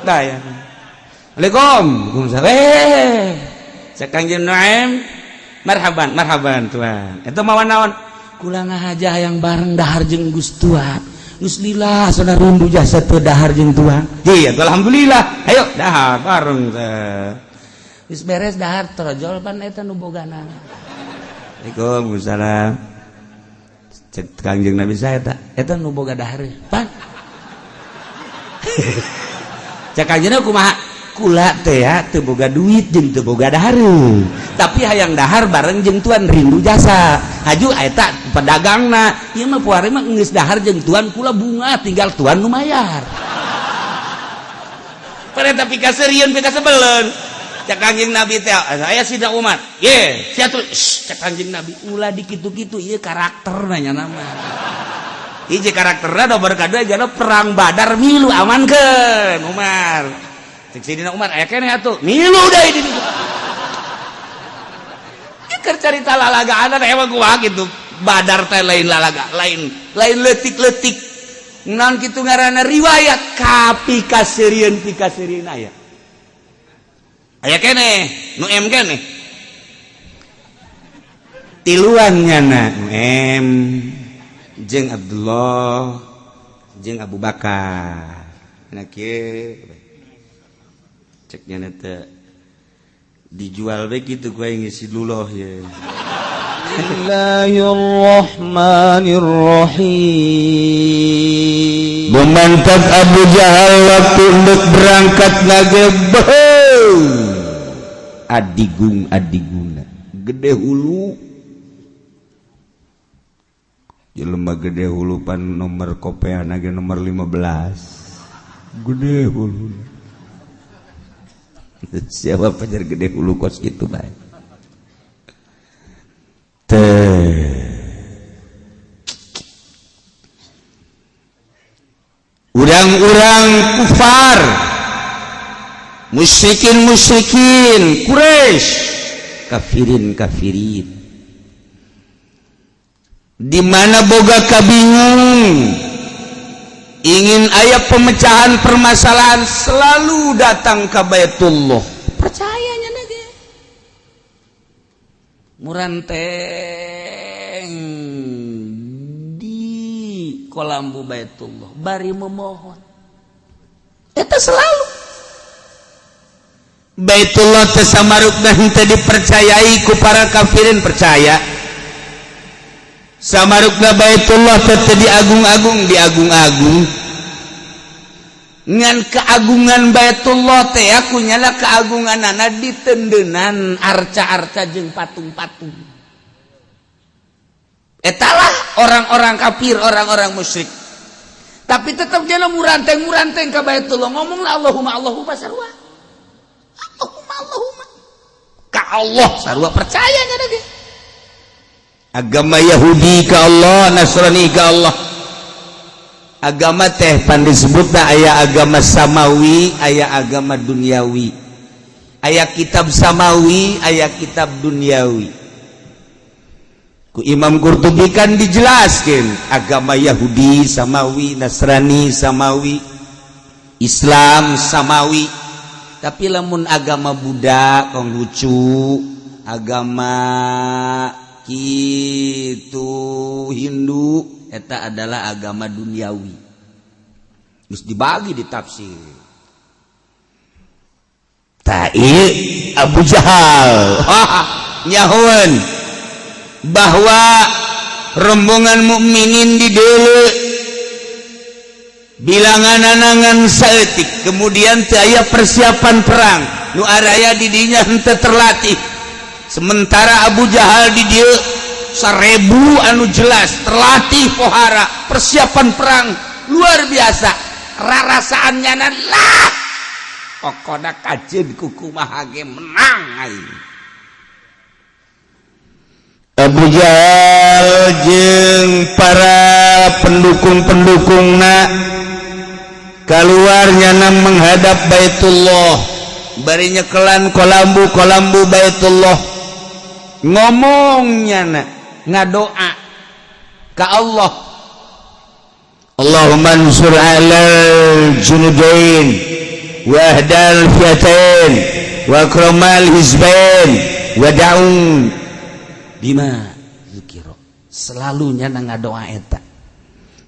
dah ya. Waalaikumsalam. Cek Kangjeng Naim, marhaban tuan. Eta mah naon? Kula ngahajah yang bareng dahar jeung Gus Tuan. Gus lila saudara rundu jasa teu dahar jeung tuan. Iya, alhamdulillah. Ayo dahar bareng teh. Geus beres dahar trojol pan eta nu bogana. Waalaikumsalam. Cek Kangjeng Nabi saya eta nu boga dahar. Pan. Cek Kangjeng kumaha? Kula teh ya teu boga duit jeung teu boga dahar. Tapi hayang dahar bareng jeung tuan rindu jasa. Haju eta pedagangna. Ieu mah puari mah geus dahar jeung tuan kula bunga tinggal tuan nu mayar. Pada tapi kaseureun pe kasebeleun. Cek Kangjeng Nabi teh saya Sida Umar. Ye, sia tuh cek Kangjeng Nabi ulah dikitu-kitu ieu karakterna nya nama. Hiji karakterna nomor kadua jana perang Badar milu amankeun Umar. Cek Sidina Umar aya keneh atuh. Milu deui di ditu. Keur carita lalagaan emang kumaha kitu. Badar teh lain lalaga, lain leutik-leutik. Naon kitu ngaranna riwayat pikaseurieun aya. Aya keneh, nu em keneh. Tiluan nyana em jeung Abdullah jeung Abu Bakar. Nah kieu ceknya nete dijual baik gitu gue yang ngisi luloh ya. Bismillahirrahmanirrahim. Memantap Abu Jahal waktu untuk berangkat ngagebeh adiguna gede hulu jelema gede hulu pan nomor kopean lagi nomor 15 gede hulu. Siapa pajar gede hulu kos gitu baik. Urang-urang kufar, musyrikin Quraisy, kafirin, di mana boga kabingung, ingin aya pemecahan permasalahan selalu datang ke Baitullah. Percayanya nage. Muranteng di kolambu Baitullah bari memohon. Eta selalu Baitullah teh samarukna henteu dipercayai ku para kafirin percaya. Samarukna Baitullah teh diagung-agung ngan keagungan Baitullah teh aku nyala keagunganana ditendenan arca-arca jeung patung-patung. Etalah orang-orang kafir, orang-orang musyrik. Tapi tetap dia muranteng ka Baitullah ngomonglah Allahumma sarua. Allahumma ka Allah sarua percaya nya lagi. Agama Yahudi ke Allah, Nasrani ke Allah. Agama teh pan disebutna aya agama samawi, aya agama duniawi. Aya kitab samawi, aya kitab duniawi. Ku Imam Qurtubi kan dijelaskeun agama Yahudi samawi, Nasrani samawi, Islam samawi. Tapi lamun agama Buddha Konghucu, agama itu Hindu eta adalah agama duniawi. Terus dibagi di tafsir. Ta'i Abu Jahal nyahoan bahwa rombongan mukminin di deuleu bilangan-anangan saeutik kemudian teu aya persiapan perang nu araya di dinya henteu terlatih. Sementara Abu Jahal di dieu 1000 anu jelas terlatih pohara persiapan perang luar biasa rarasaannya lah pokoknya kajen kukumaha ge menang aing. Abu Jahal jeung para pendukung-pendukungna keluarnya menghadap Baitullah bari nyekelan kolambu Baitullah ngomongnya ngadoa ka Allah. Allahumma ansur alal junudain wahdal fiatain wa akramal hizbain wa da'un bima zikira selalunya ngadoa eta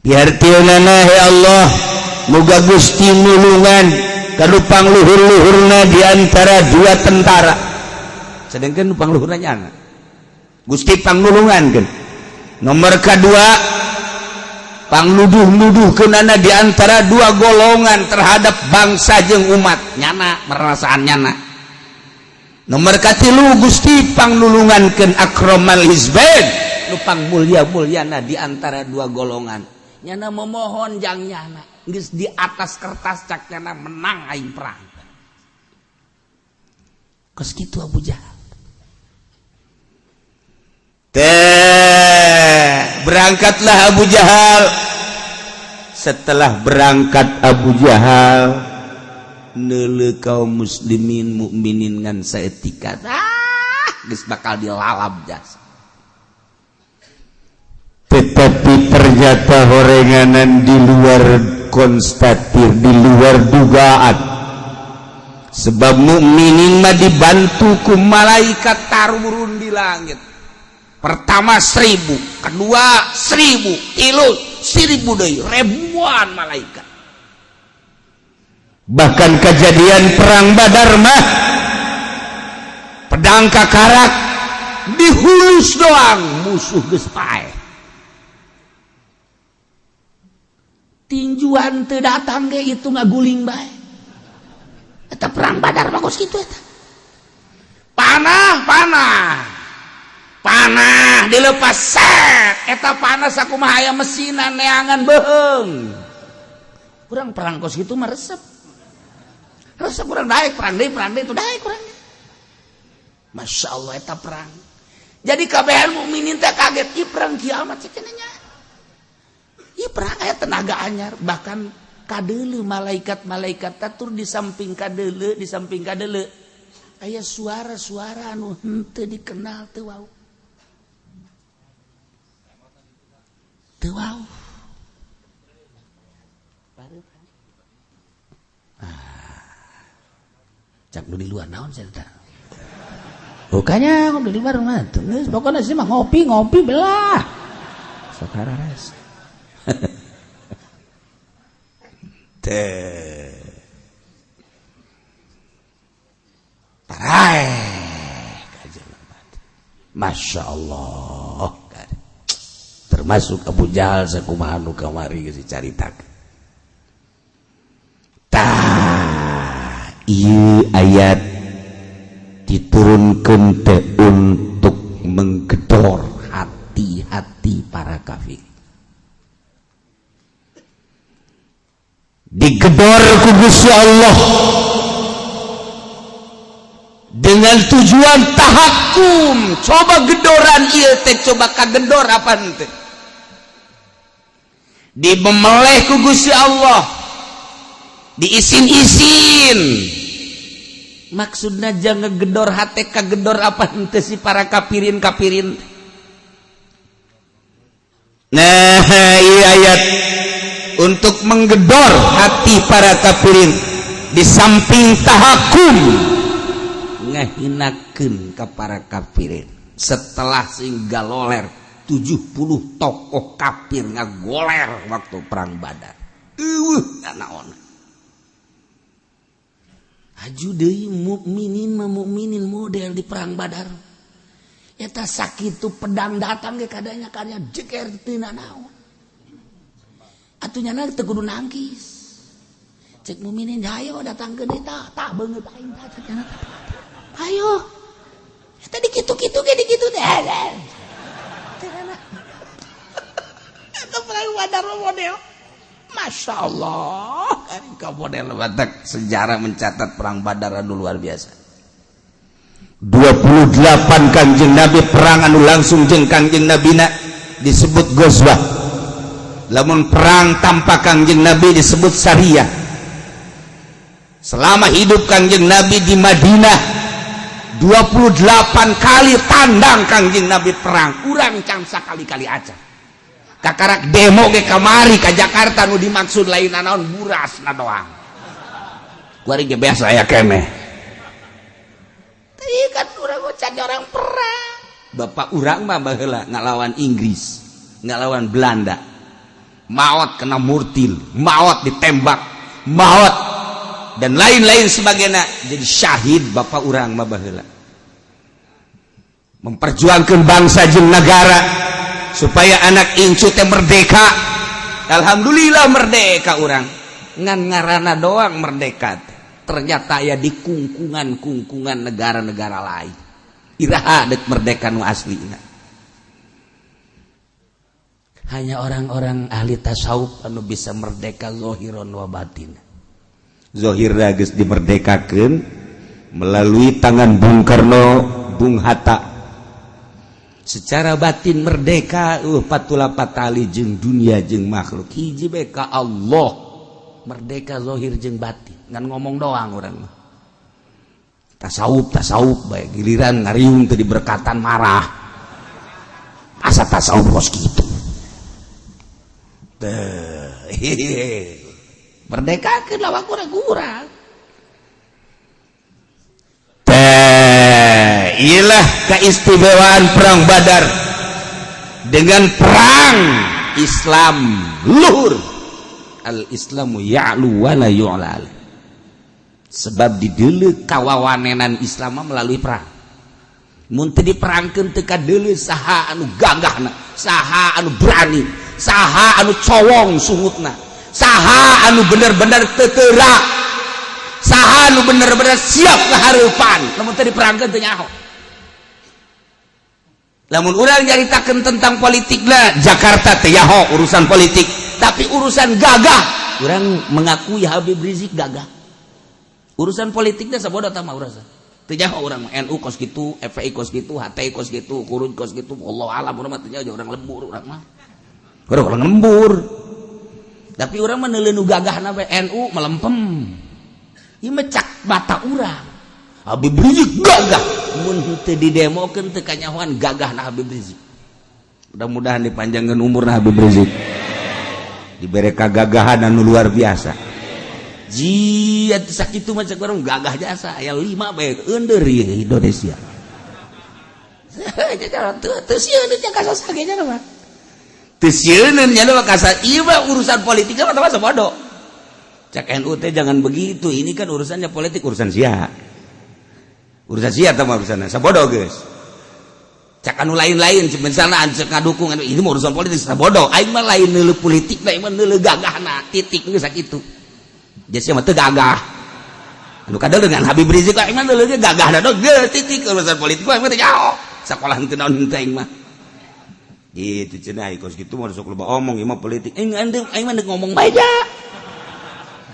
biartiunana ya Allah muga Gusti nulungan kanu pangluhur-luhurna di antara dua tentara sedangkan pangluhurna nyana Gusti pangnulungankeun nomor kedua pangnuduh-nuduhkeunana di antara dua golongan terhadap bangsa jeung umat nyana merasaan nyana nomor katilu Gusti pangnulungankeun akramal hizbain nu pangmulia-mulyana di antara dua golongan nyana memohon jang nyana geus di atas kertas cak nyana menang aing perang geus kitu Abu Jahal berangkatlah Abu Jahal. Setelah berangkat Abu Jahal neuleuh kaum muslimin mukminin ngan saeutika geus bakal dilalap jas. Tetapi ternyata horenganan di luar konstatir, di luar dugaan. Sebab mukminin mah dibantu ku malaikat tarurun di langit. Pertama 1000, kedua 1000, tilu 1000 deui, ribuan malaikat. Bahkan kejadian perang Badar mah pedang kakarak dihulus doang musuh geus paeh. Tinjuan teu datang ge itu ngaguling bae. Eta perang Badar bagus kitu eta. Panah dilepas set eta panah sakumaha aya mesinan neangan beheung urang perang kos kitu mah resep urang daek perang deui itu daek urang Masya Allah eta perang jadi kabehan mukminin teh kaget ieu perang kiamat cek nya ieu perang aya tenaga anyar bahkan kadeuleu malaikat-malaikat tatur di samping kadeuleu aya suara-suara anu henteu dikenal teu wau wow. Cak di luar naon cerita. Bukannya di luar mah. Pokoknya sih mah ngopi belah. Saudara res. Tarai. Masya Allah. Termasuk Abu Jahal sakumaha nu kamari geus dicaritakeun. Ieu ayat diturunkeun teh untuk menggedor hati-hati para kafir. Digedor ku Gusti Allah dengan tujuan tahakum. Coba gedoran ieu teh coba kagedor apa henteu. Dibemeleh ku Gusti Allah diisin-isin maksudna jangan ngegedor hate kagedor apa henteu si para kafirin nah ieu ayat untuk menggedor hati para kafirin di samping tahakum ngahinakeun ka para kafirin setelah sing galoler 70 tokoh kafir ngagoler waktu perang Badar. Naon. Aju deui mukminin model di perang Badar. Eta sakitu pedang datang ge kadanya karya jeker teu naon. Atuh nyana teu kudu nangkis. Cek mukminin hayo datangkeun deui tah beungeut aing tah cenah. Hayo. Eta dikitu-kitu ge dikitu teh. Itu perang Badar model Masya Allah kan model batak sejarah mencatat perang Badar anu luar biasa 28 Kangjeng Nabi perang anu langsung jeung Kangjeng Nabi disebut Ghazwah lamun perang tanpa Kangjeng Nabi disebut Sariyah selama hidup Kangjeng Nabi di Madinah 28 kali tandang Kangjeng Nabi perang urang can sakali-kali aja kakarak demo ke kamari ke Jakarta nu dimaksud lain naon buras na doang kuari ge biasa aya keneh. Tadi kan urang can orang perang. Bapak urang mah baheula ngalawan Inggris, ngalawan Belanda. Maot kena murtil, maot ditembak, maot dan lain-lain sebagainya. Jadi syahid bapak urang mah baheula. Memperjuangkan bangsa jeung negara supaya anak incu teh merdeka. Alhamdulillah merdeka urang. Ngan ngaranna doang merdeka. Ternyata ya di kungkungan negara-negara lain. Iraha dek merdeka nu aslina. Hanya orang-orang ahli tasawuf anu bisa merdeka zahiron wa batin. Zahir geus dimerdekakeun melalui tangan Bung Karno, Bung Hatta. Secara batin merdeka patula patali jeung dunia jeung makhluk hiji bae ka Allah. Merdeka zahir jeung batin ngan ngomong doang urang mah. Tasawuf bae giliran ngariung teu diberkatan marah. Asa tasawuf kos kitu. Merdeka ke lawan kurang-kurang. Inilah keistimewaan perang Badar. Dengan perang Islam luhur. Al-Islamu ya'lu wa la yu'lal. Sebab di deuleu kawawanenan Islam melalui perang. Mun teu diperangkeun teu kadeuleu saha anu gagahna, saha anu berani, saha anu cowong sungutna, saha anu bener-bener teteura, saha anu bener-bener siap ngahareupan. Lamun teu diperangkeun teu nyaho. Lamun urang nyaritakeun tentang politikna Jakarta teh nyaho urusan politik, tapi urusan gagah urang mengakui Habib Rizik gagah. Urusan politiknya sabodo tah mah urang. Teu nyaho urang mah NU kos kitu, FPI kos kitu, HTI kos kitu, Kuruj kos kitu, Allah alam urang mah teu nyaho urang lembur urang mah. Urang lembur. Tapi urang mah neuleun nu gagahna we NU melempem. Ieu mah cak mata urang. Habib Rizik gagah. Mun teu didemokeun teu kanyahoan gagahna Habib Rizik. Mudah-mudahan dipanjangkeun umurna Habib Rizik. Dibere kagagahan anu luar biasa. Jiat sakitu mah cek urang gagah jasa aya 5 bae eundeur ieu Indonesia. Teu sieun nya ka sasagenya mah. Teu sieun nya mah ka ieu mah urusan politik mah teh sabodo. Cak NU teh jangan begitu, ini kan urusannya politik, urusan sia. Urusan sia teh mah urusanna sabodo geus. Cak anu lain-lain misalna cek ngadukung ini mah urusan politik sabodo. Aing mah lain neuleuh politik, aing mah neuleuh gagahna, titik geus sakitu. Jadi mah teu gagah. Anu kadal dengan Habib Rizik aing mah neuleuh gagahna dong, titik urusan politik aing mah teu nyaho. Sakola henteu naon teh aing mah. Gitu cenah kos kitu mah sok loba omong ieu mah politik. Aing mah ngomong bae ja.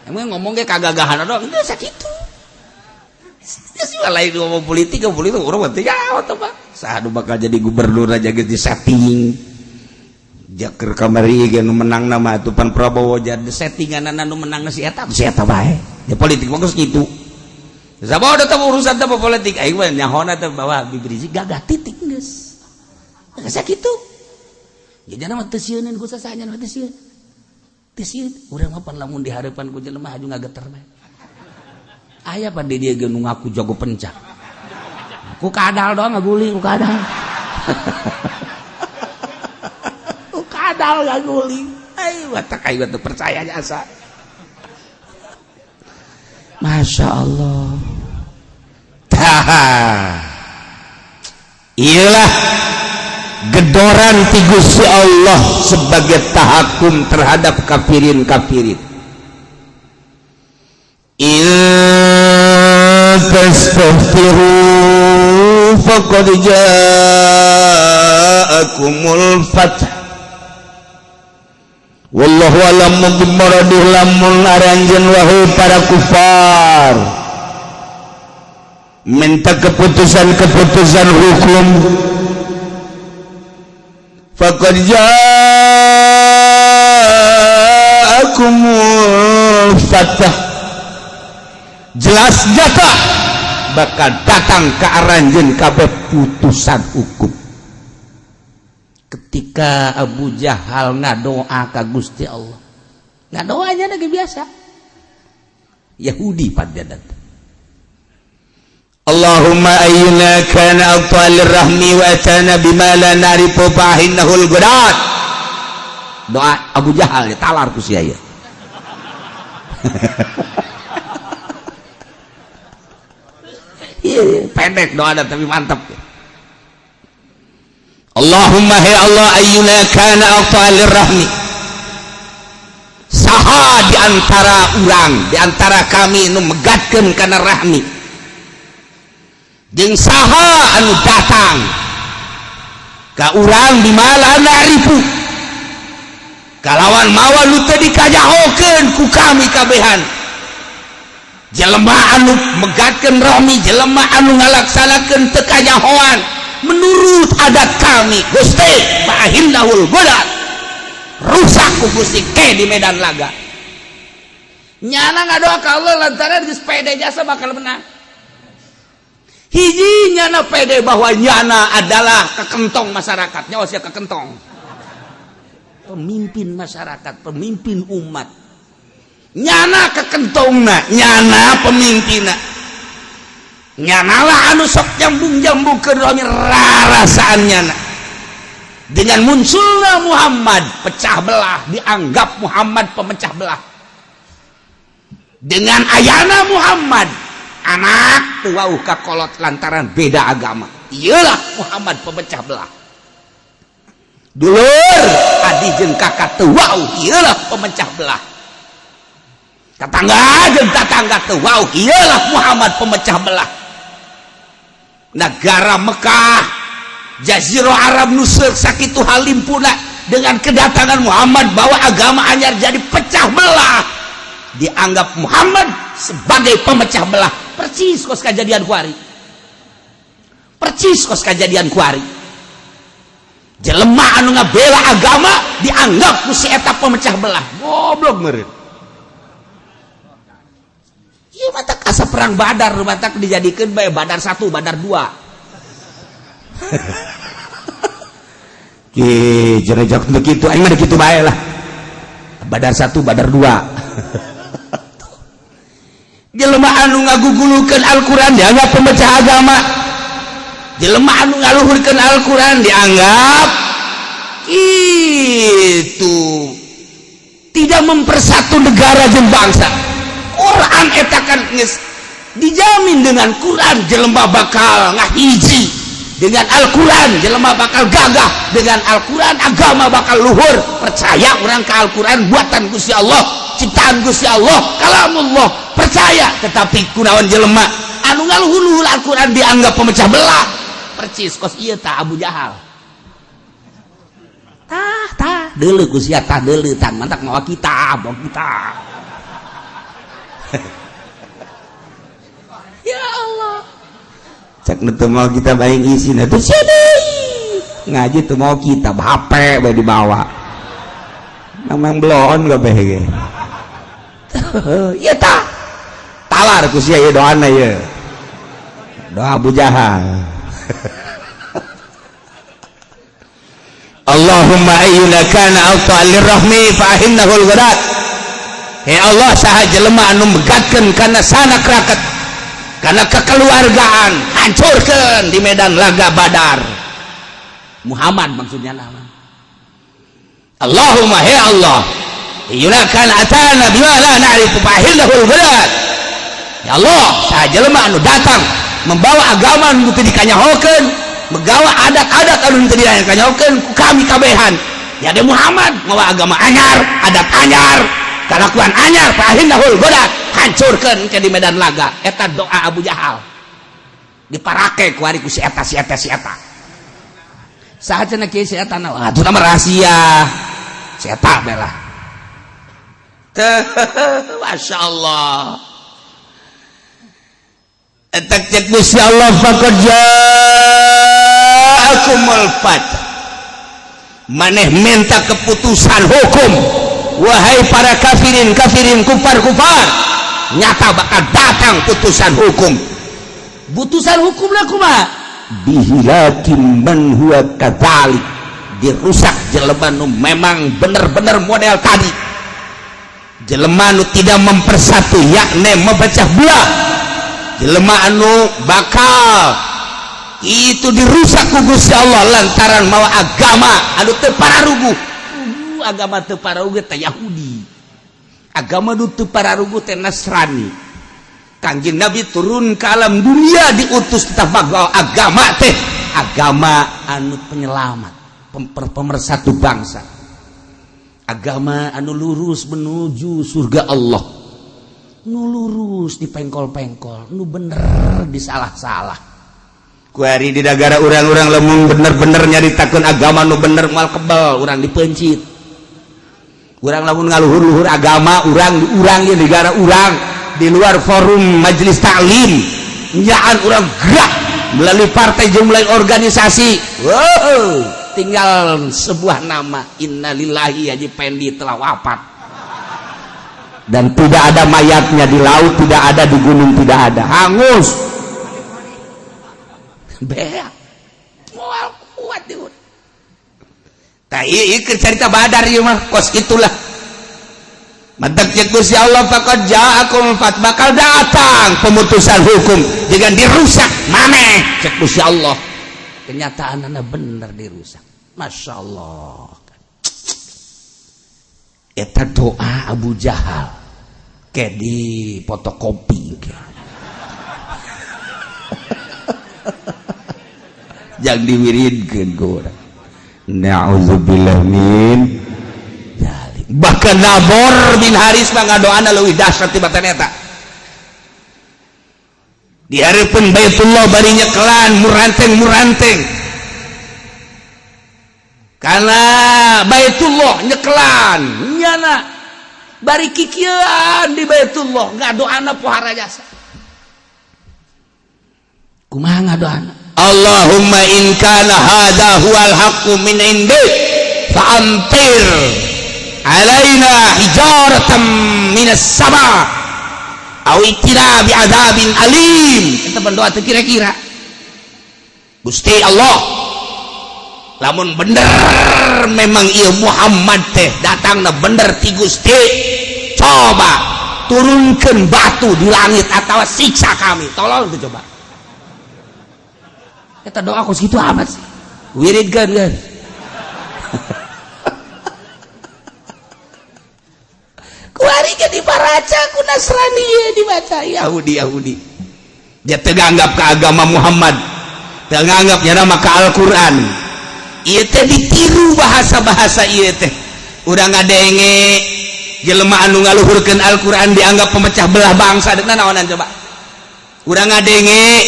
Aing mah ngomong ge kagagahan dong, geus sakitu. Geus lain ngomong politik urang mah teu nyaho teh mah. Saha nu bakal jadi gubernur aja geus di setting. Jaker kamari ge nu menang nama atupan Prabowo jadi settingan anu menang si eta bae. Ya politik bagus gitu. Sabodo teh urusan teh politik aing mah nyahona teh bahwa Habib Rizik gagah titik geus. Sakitu. Ya jangan mah teu sieuneun ku sasanya teu sieun. Teu sieun urang mah pan lamun di hareupan ku jelema haju ngageter bae. Aya pan di dieu ge nu ngaku jago pencak. Ku kadal doang ngaguling ku kadal. Kadal gak guling. Ayo watak ayo tuh percaya jasa. Masya Allah. Iyalah gedoran ti Gusti Allah sebagai tahakum terhadap kafirin. In tastaghfiru faqad ja'akumul fath. Wallahu a'lam bimaradih lamun aranjeun wahai para kufar minta keputusan hukum faqad ja'akumul fath jelas nyata bakal datang ke aranjeun kabeh putusan hukum. Ketika Abu Jahal ngadoa ka Gusti Allah, ngadoanya lagi biasa. Yahudi pada datang. Allahumma ayyuna kana aqtalir rahmi wa atana bima la na'rifu fahinnahul gudat. Doa Abu Jahal talar ku sia ya. Pendek doa tapi mantap. Allahumma ya Allah ayyuna kana aqtalir rahmi. Saha di antara urang, di antara kami nu megatkeun kana rahmi. Jeung saha anu datang ka urang bimala na'rifu kalawan mawa nu teu dikajahokeun ku kami kabehan. Jelema anu megatkeun rahmi, jelema anu ngalaksanakeun teu kajahoan menurut adat kami Gusti fa'ahindahul godat, rusak ku Gusti ke di medan laga. Nyana ngadoa ka Allah lantaran geus pede jasa bakal menang. Hiji nyana pede bahwa nyana adalah kekentong masyarakat, nyawa sia kekentong. Pemimpin masyarakat, pemimpin umat. Nyana kekentongna, nyana pemimpinna. Nyana lah anu sok jambung-jambungkeun romi rarasaan nyana. Dengan munculna Muhammad pecah belah, dianggap Muhammad pemecah belah. Dengan ayana Muhammad anak tuau kakolot lantaran beda agama, iyalah Muhammad pemecah belah. Dulur adi jeung kakak tuau iyalah pemecah belah. Tetangga jeung tetangga tuau iyalah Muhammad pemecah belah. Negara Mekah, Jazirah Arab Nusuk sakitu halimpuna dengan kedatangan Muhammad bawa agama anyar jadi pecah belah. Dianggap Muhammad sebagai pemecah belah. Percis kos kejadian kuari. Percis kos kejadian kuari. Jelema anu ngabela agama dianggap ku si eta pemecah belah. Goblok meureun. Ieu mah tak asa perang Badar, mah tak dijadikeun bae Badar 1, Badar 2. Ki jerejak teu kitu, aing mah kitu bae lah. Badar 1, Badar 2. Jelema anu ngagugulukeun Al-Qur'an dianggap pemecah agama. Jelema anu ngaluhurkeun Al-Qur'an dianggap itu tidak mempersatu negara jeung bangsa. Quran eta kan geus dijamin dengan Quran jelema bakal ngahiji, dengan Al-Qur'an jelema bakal gagah, dengan Al-Qur'an agama bakal luhur. Percaya urang ka Al-Qur'an buatan Gusti Allah, ciptaan Gusti Allah, kalamullah, percaya. Tetapi kunaon jelema anu ngaluhur Al-Qur'an dianggap pemecah belah. Percis kos ieu tah Abu Jahal. Tah deuleu ku sia tah deuleu tan mantak mawa kitab, Ya Allah. Cek nu teu mau kitab aing isina teh sia deui. Ngaji teu mau kitab, HP bae dibawa. Namang blon kabeh ge. Ieu tah talar ku sia ieu doana ieu. Doa Abu Jahal. Allahumma ayyuna kana aqtalir rahmi fa ahinnahul ghadat. Ya Allah saha jelema anu megatkeun kana sanak raket, kana kekeluargaan, hancurkeun di medan laga Badar. Muhammad maksudnya nama. Allahumma ya Allah ayyuna kana atana bima la na'rifu fa ahinnahul ghadat. Ya Allah saha jelema anu datang membawa agama anu teu dikanyahokeun, membawa adat-adat anu teu dikanyahokeun ku kami kabehan. Ya de Muhammad mawa agama anyar, adat anyar, kalakuan anyar fa'ahindahul godat, hancurkeun ke di medan laga. Eta doa Abu Jahal diparake ku ari ku si eta. Saha cenah kieu si eta na? Atuh mah rahasia. Si eta belah. Masyaallah. Eta cek Gusti Allah faqad ja'akumul fath. Maneh minta keputusan hukum. Wahai para kafirin kufar nyata bakal datang putusan hukum. Putusan hukumna kumaha? Bihilakin man huwa kadzalik, dirusak jelema nu memang bener-bener model tadi. jelema anu tidak mempersatu yakni memecah belah, jelema anu bakal itu dirusak ku Gusti Allah lantaran mawa agama anu teu pararuguh. Agama teu pararuguh teh Yahudi, agama nu teu pararuguh teh Nasrani. Kanjeng Nabi turun ke alam dunia diutus teh bagal agama teh agama anu penyelamat, pemersatu bangsa, agama anu lurus menuju surga Allah, nu lurus di pengkol-pengkol, nu bener di salah-salah. Kuari di negara orang-orang lemung bener-bener nyaritakeun agama nu bener moal kebal urang dipencit. Urang lamun ngaluhur-luhur agama urang di negara urang di luar forum majelis taklim nyaan urang gerak melalui partai jeung melalui organisasi. Wow, tinggal sebuah nama innalillahi Haji Pendi telah wafat. Dan tidak ada mayatnya di laut, tidak ada di gunung, tidak ada, hangus. Beak moal kuat dia. Tah ieu cerita Badar ieu mah kos itulah. Mantap cek Gusti Allah faqad ja'akum fat bakal datang pemutusan hukum jangan dirusak maneh cek Gusti Allah. Kenyataanna bener dirusak. Masya Allah. Eta doa Abu Jahal ke di fotokopi jangan diwiridkeun ku urang. Na'udzubillah min dzalik. Bahkan Nabor bin Haris mah ngadoana leuwih dahsyat tibatan eta. Di hareupeun Baitullah bari nyekelan muranteng-muranteng. Karena Baitullah nyekelan nyana bari kikieuan di Baitullah ngadoana pohara jasa. Kumaha ngadoana? Allahumma in kana hadha huwal haqqu min indik fa amtir alaina hijaratan minas sama aw itina bi adzabin alim. Kita berdoa teh kira-kira Gusti Allah lamun bener memang ieu Muhammad teh datangna bener ti Gusti, coba turunkeun batu di langit atawa siksa kami, tolong tuh coba. Kita doa kos gitu amat sih. Wiridkeun kan. Kuari ke diparaca ku Nasrani dibaca Yahudi. Dia teganggap ke agama Muhammad. Teganggap nyana maka Al-Qur'an. Ieu teh ditiru bahasa-bahasa ieu teh. Urang ngadenge jelema anu ngaluhurkeun Al-Qur'an dianggap pemecah belah bangsa. Deuna naonan coba? Urang ngadenge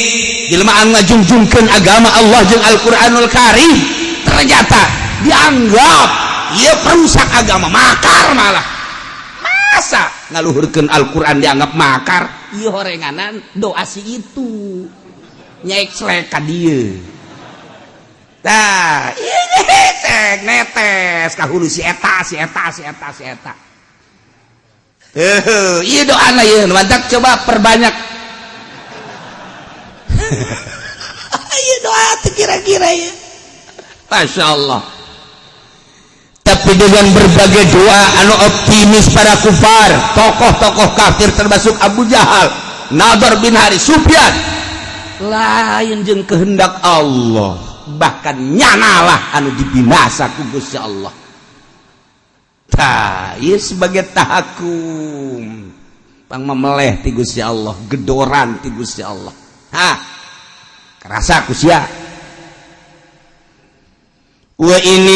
jelema anu ngajungjungkeun agama Allah jeung Al-Qur'anul Karim ternyata dianggap ieu perusak agama, makar malah. Masa ngaluhurkeun Al-Qur'an dianggap makar? Ieu horenganan doa si itu nyaek slek ka dieu. Tah, ieu cek netes ka hulu si eta. Ieu doana ieu mantap coba perbanyak. Ayo doa kira-kira ya. Masya Allah. Tapi dengan berbagai doa anu optimis para kufar, tokoh-tokoh kafir termasuk Abu Jahal, Nadhr bin Haris, Sufyan, lain jeung kehendak Allah, bahkan nyanalah anu dibinasa ku Gusti Allah. Tah, ieu sebagai tahakum pang memeleh ti Gusti Allah, gedoran ti Gusti Allah. Hah, kerasa ku sia. Wa in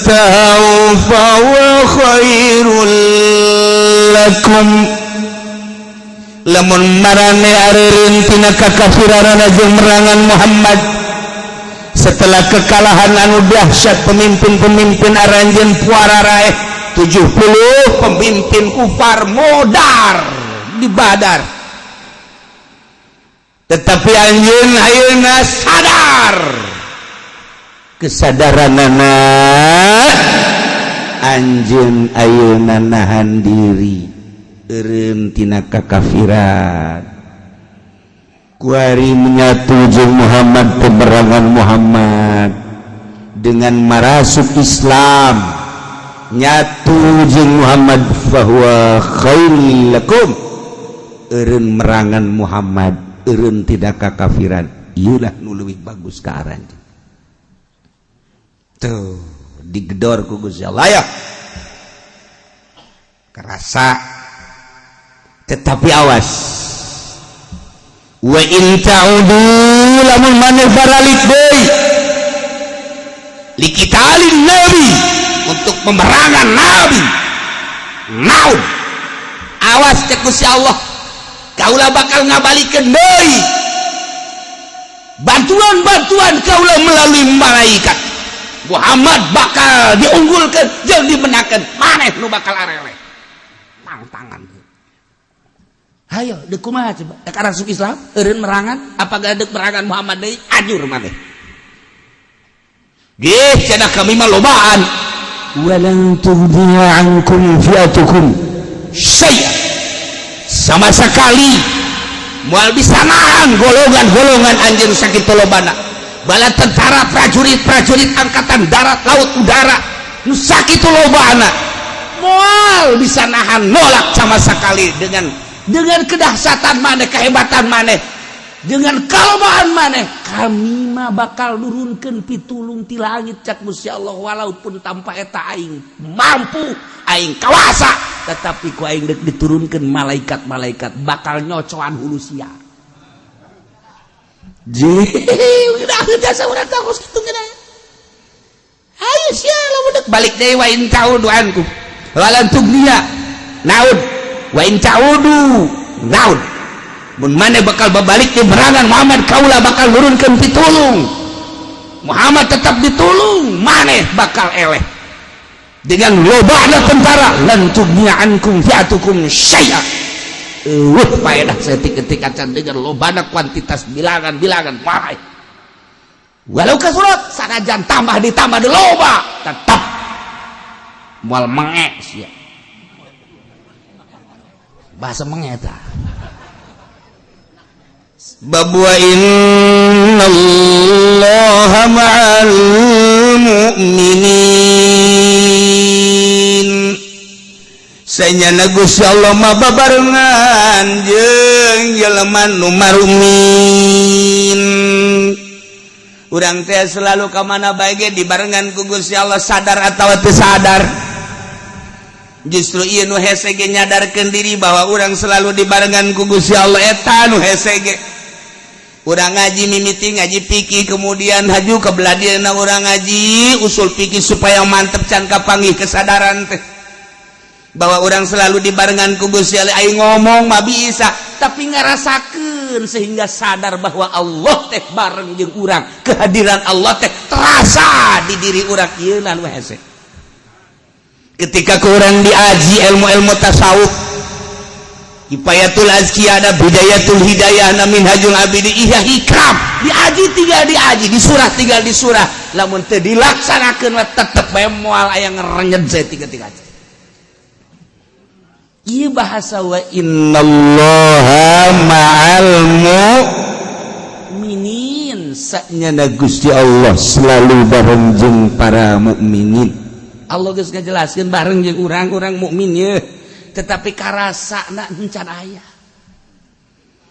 ta'u fa wa khairul lakum. Lamun marane areureun tina kakafiran jeung merangan Muhammad setelah kekalahan anu dahsyat pemimpin-pemimpin aranjeun puara raeh 70 pemimpin kufar modar di Badar. Tetapi anjeun ayeuna sadar kesadaranana anjeun ayeuna nahan diri eureun tina kakafiran kuari menyatu jeung Muhammad pemerangan Muhammad dengan marasuk Islam nyatu jeung Muhammad fahuwa khairul lakum eureun merangan Muhammad eureun tidak kakafiran ieu lah nu leuwih bagus ka aran tuh digedor ku Gusti Allah ya kerasa tetapi awas wa in ta'udu lamun maneh baralik deui likitalin nabi untuk pemerangan nabi naud awas teh Gusti Allah kaulah bakal ngabalikeun deui bantuan-bantuan kaulah melalui malaikat Muhammad bakal diunggulkeun jeung dimenangkeun maneh nu bakal areleh tangan hayo deuk kumaha coba dak arasuk Islam eureun merangan apakah deuk merangan Muhammad deui ajur maneh gih cenah kami mah lobaan walan tughniya ankum fi'atukum syai'a sama sekali moal bisa nahan golongan-golongan anjeun sakitu lobana bala tentara prajurit-prajurit angkatan darat laut udara nu sakitu lobana moal bisa nahan nolak sama sekali dengan kedahsyatan maneh kehebatan maneh dengan kalobaan maneh kami mah bakal nurunkeun pitulung ti langit cak Gusti Allah walaupun tanpa eta aing mampu aing kawasa tetapi ku aing deuk diturunkeun malaikat-malaikat bakal nyocoan hulu sia udah jasa urang tah geus kitu geuna ayo sia lamun deuk balik deui wa in ta'udu ankum walan tugniya naud wa in ta'udu naud mun maneh bakal babalik di merangan Muhammad kaulah bakal nurunkeun pitulung Muhammad tetap ditulung maneh bakal eleh dengan lobana tentara lan tugniya ankum fi'atukum syai'a faedah setik-etik acan dengan lobana kuantitas bilangan maneh walau kasurat sanajan tambah ditambah di loba tetap moal menge sia bahasa menge eta babwa innallaha ma'al mu'minin sanyana Gusti Allah mah babarengan jeung jelema nu marumin urang teh selalu ka mana bae ge dibarengan ku Gusti Allah sadar atawa teu sadar justru ieu nu hese ge nyadarkeun diri bahwa urang selalu dibarengan ku Gusti Allah eta nu hese ge urang ngaji mimiti ngaji fikih kemudian haju ke beladiana urang ngaji usul fikih supaya mantep can kapanggih kesadaran teh bahwa orang selalu dibarengan ku Gusti Allah aing ngomong mah bisa tapi ngarasakeun sehingga sadar bahwa Allah teh bareng jeung urang kehadiran Allah teh terasa di diri urang ieu nu hese ketika ku urang diaji ilmu-ilmu tasawuf Hifayatul Azkiyah ada Bidayatul Hidayah na Minhajul Abidin iya hikam diaji tinggal diaji disurah tinggal disurah lamun teu dilaksanakeun mah tetep bae moal aya ngerenyed tiga-tiga ieu bahasa wa innallaha ma'al mu'minin sanyana Gusti Allah selalu bareng jeung para mukminin Allah geus ngajelaskeun bareng jeung urang-urang mukmin ye tetapi karasana encan aya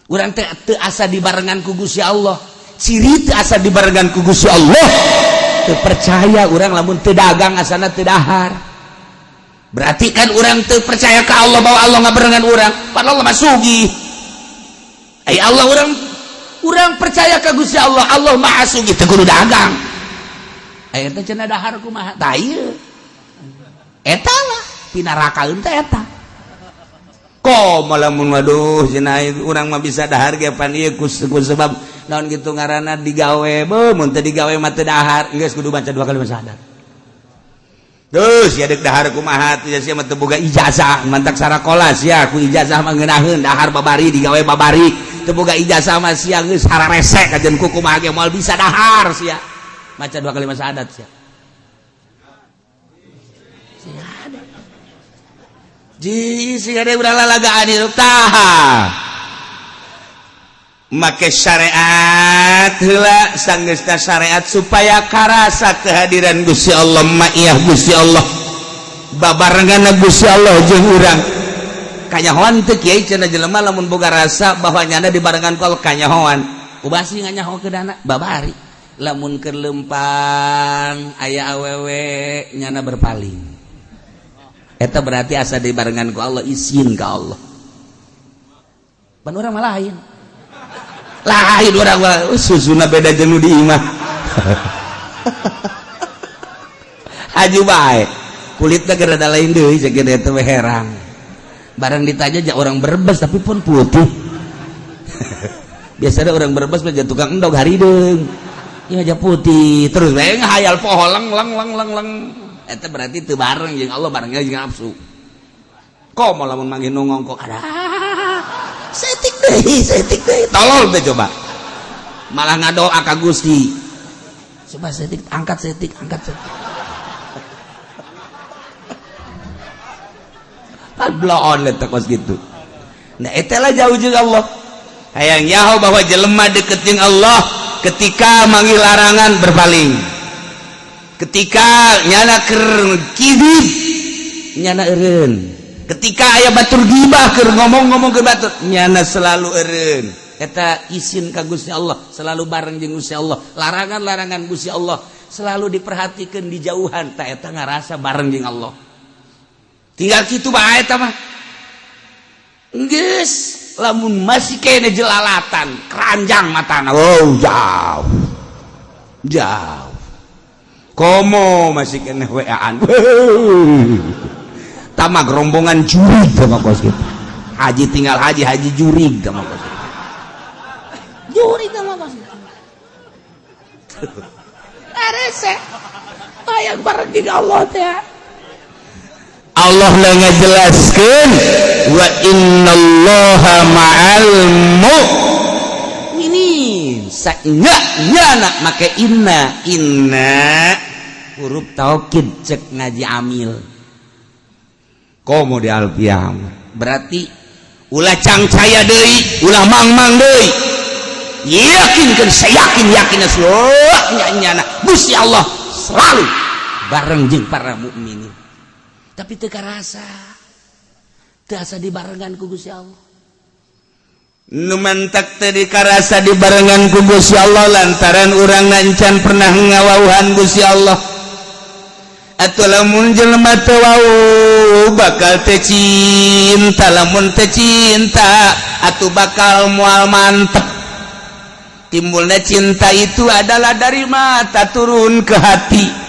urang teh teu asa dibarengan ku Gusti Allah ciri teu asa dibarengan ku Gusti Allah teu percaya urang lamun teu dagang asana teu dahar berarti kan urang teu percaya ka Allah bahwa Allah ngabarengan urang padahal Allah mah sugih ai Allah urang percaya ka Gusti Allah Allah maha sugih teu kudu dagang aya teh cenah dahar kumaha tah ieu eta lah pinarakaeun teh eta malah mun waduh cenah urang mah bisa dahar ge pan ieu ku sebab naon kitu ngaranna digawe mun teu digawe mah teu dahar geus kudu baca 2 kali syahadat terus ya deuk dahar kumaha teh sia mah teu boga ijazah mantak sarakola sia ku ijazah mah ngeunaheun dahar babari digawe babari teu boga ijazah mah sia geus hararese kajen ku kumaha ge moal bisa dahar sia maca 2 kali syahadat sia jisi ada urang lalagaan itu taha make syariat heula sanggeusna syariat supaya karasa kehadiran Gusti Allah ma'iyah Gusti Allah babarengan Gusti Allah jeung urang kanyahoan teu kiai cenah jelema lamun boga rasa bahwa nyana dibarengan ku Allah kanyahoan ubasi nganyaho keudana babari lamun keur lempang aya awewe nyana berpaling eta berarti asa dibarengan ku Allah izin ka Allah pan urang mah lain urang mah susuna beda jeung nu di imah aju bae kulitna keur ada lain deui cek eta teh herang barang ditanya aja orang Brebes tapi pun putih biasanya orang Brebes mah tukang endog harideung ieu aja putih terus bae ngahayal poho lang eta berarti teu bareng jeung Allah barengnya jeung nafsu komo lamun manggih nu ngongkok ada setik deui tolol teh coba malah ngadoa ka Gusti coba setik angkat setik bloon eta kos gitu nah eta lah jauh jeung Allah hayang nyaho bahwa jelema deket jeung Allah ketika manggil larangan berpaling ketika nyana keur kidib nyana eureun ketika aya batur gibah keur ngomong ke batur nyana selalu eureun eta izin ka Gusti Allah selalu bareng jeung Gusti Allah larangan Gusti Allah selalu diperhatikeun di jauhan ta eta ngarasa bareng jeung Allah tinggal kitu bae eta mah geus lamun masih kene jelalatan keranjang matana jauh komo masih kene weaan tamag rombongan jurig sama kos gitu haji tinggal haji jurig sama kos gitu jurig sama kos gitu arese hayang bareng jeung Allah teh Allah lah ngajelaskeun wa innallaha ma'al mu'minin saengga make inna huruf taukid cek ngaji amil komo di alfiah berarti ulah cangcaya deui ulah mangmang deui yakinkeun sayakin nyana Gusti Allah selalu bareng jeung para mukminin tapi teu karasa teu asa dibarengan ku Gusti Allah nu mantak teu dikarasa dibarengan ku Gusti Allah lantaran urang encan pernah ngawauhan Gusti Allah atuh lamun jelema teu wau bakal teu cinta lamun teu cinta atuh bakal moal mantep timbulna cinta itu adalah dari mata turun ke hati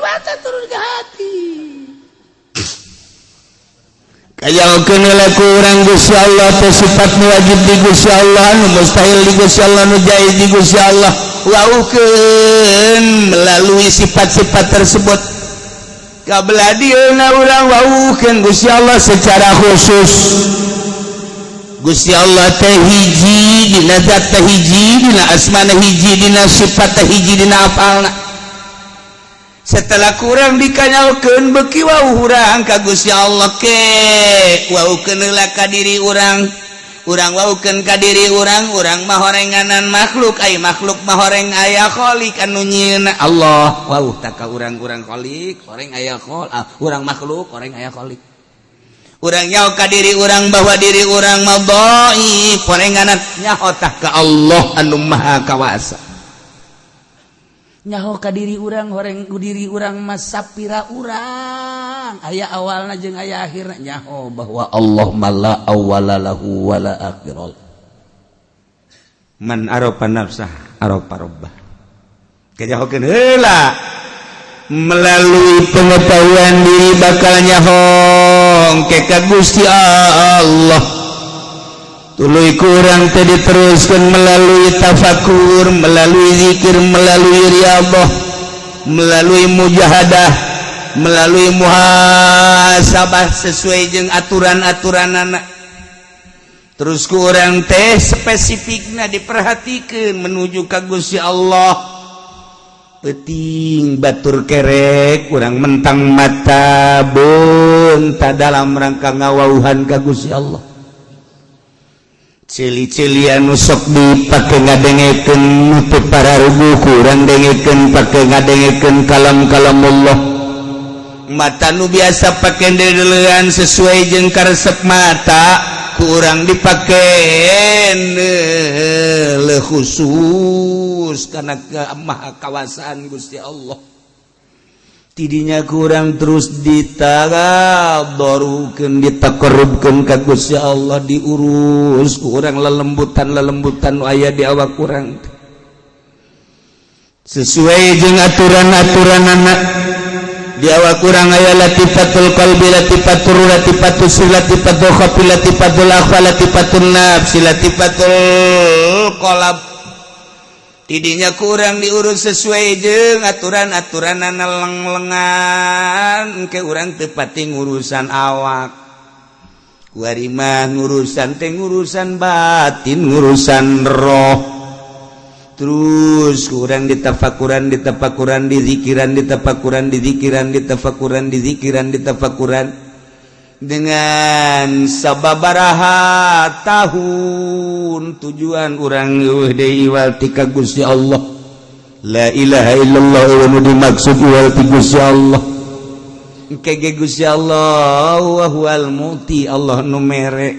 mata turun ke hati kayak kenal kurang Gusti Allah teh sifat wajib di Gusti Allah nu mustahil di Gusti Allah nu jaiz di Gusti Allah waukeun melalui sifat-sifat tersebut kabladieuna urang waukeun Gusti Allah secara khusus Gusti Allah teh hiji dina zat teh hiji dina asmana hiji dina sifat teh hiji dina afalna setelah kurang dikanyalkeun beuki wau urang ka Gusti Allah ke waukeun heula ka diri urang waukeun ka diri urang mah horenganan makhluk ai makhluk mah horeng aya khaliq anu nyieunna Allah wauh tak ka urang khaliq horeng aya khaliq urang makhluk horeng aya khaliq urang nyaho ka diri urang bahwa diri urang mah dhaif horenganan nyaho tah ka Allah anu maha kawasa nyaho ka diri urang horeng diri urang mah sapira urang aya awalna jeung aya akhirna nyaho bahwa Allah mala awwala lahu wala akhirah man arafa nafsah arafa rabbah kajahokeun heula melalui pengetahuan diri bakal nyaho ke ka Gusti Allah tuluy kurang teh diteruskeun melalui tafakur, melalui zikir, melalui riyadhah, melalui mujahadah, melalui muhasabah sesuai jeung aturan-aturanana. Terus kurang teh spesifikna diperhatikeun menuju ka Gusti Allah. Peuting batur kerek kurang mentang mata bunta dalam rangka ngawauhan ka Gusti Allah. cili-cilian nusok dipake ngadengekeun teu para rubuh kurang dengekeun pake ngadengekeun kalam-kalam Allah mata nu biasa pake deleuan sesuai jeung karesep mata kurang dipake khusus karena maha kawasaan Gusti Allah tidinya kurang terus ditagadorukeun ditakarrubkeun ka Gusti Allah diurus kurang lelembutan nu aya di awak kurang sesuai jeung aturan-aturanna di awak kurang aya latifatul qalbi latifatul ruh latifatul sir latifatul khafi latifatul akhfa latifatul nafs latifatul qalb tidinya kurang diurus sesuai jeung aturan-aturanna leng-lengan engke urang teu pati ngurusan awak kuari mah ngurusan teh ngurusan batin ngurusan roh terus kurang ditafakuran dizikiran dengan sababaraha tahun tujuan urang eueuh deui wal ti ka Gusti Allah la ilaha illallah wa dimaksud wal ti Gusti Allah engke ge Gusti Allah wa huwal muti Allah nu mere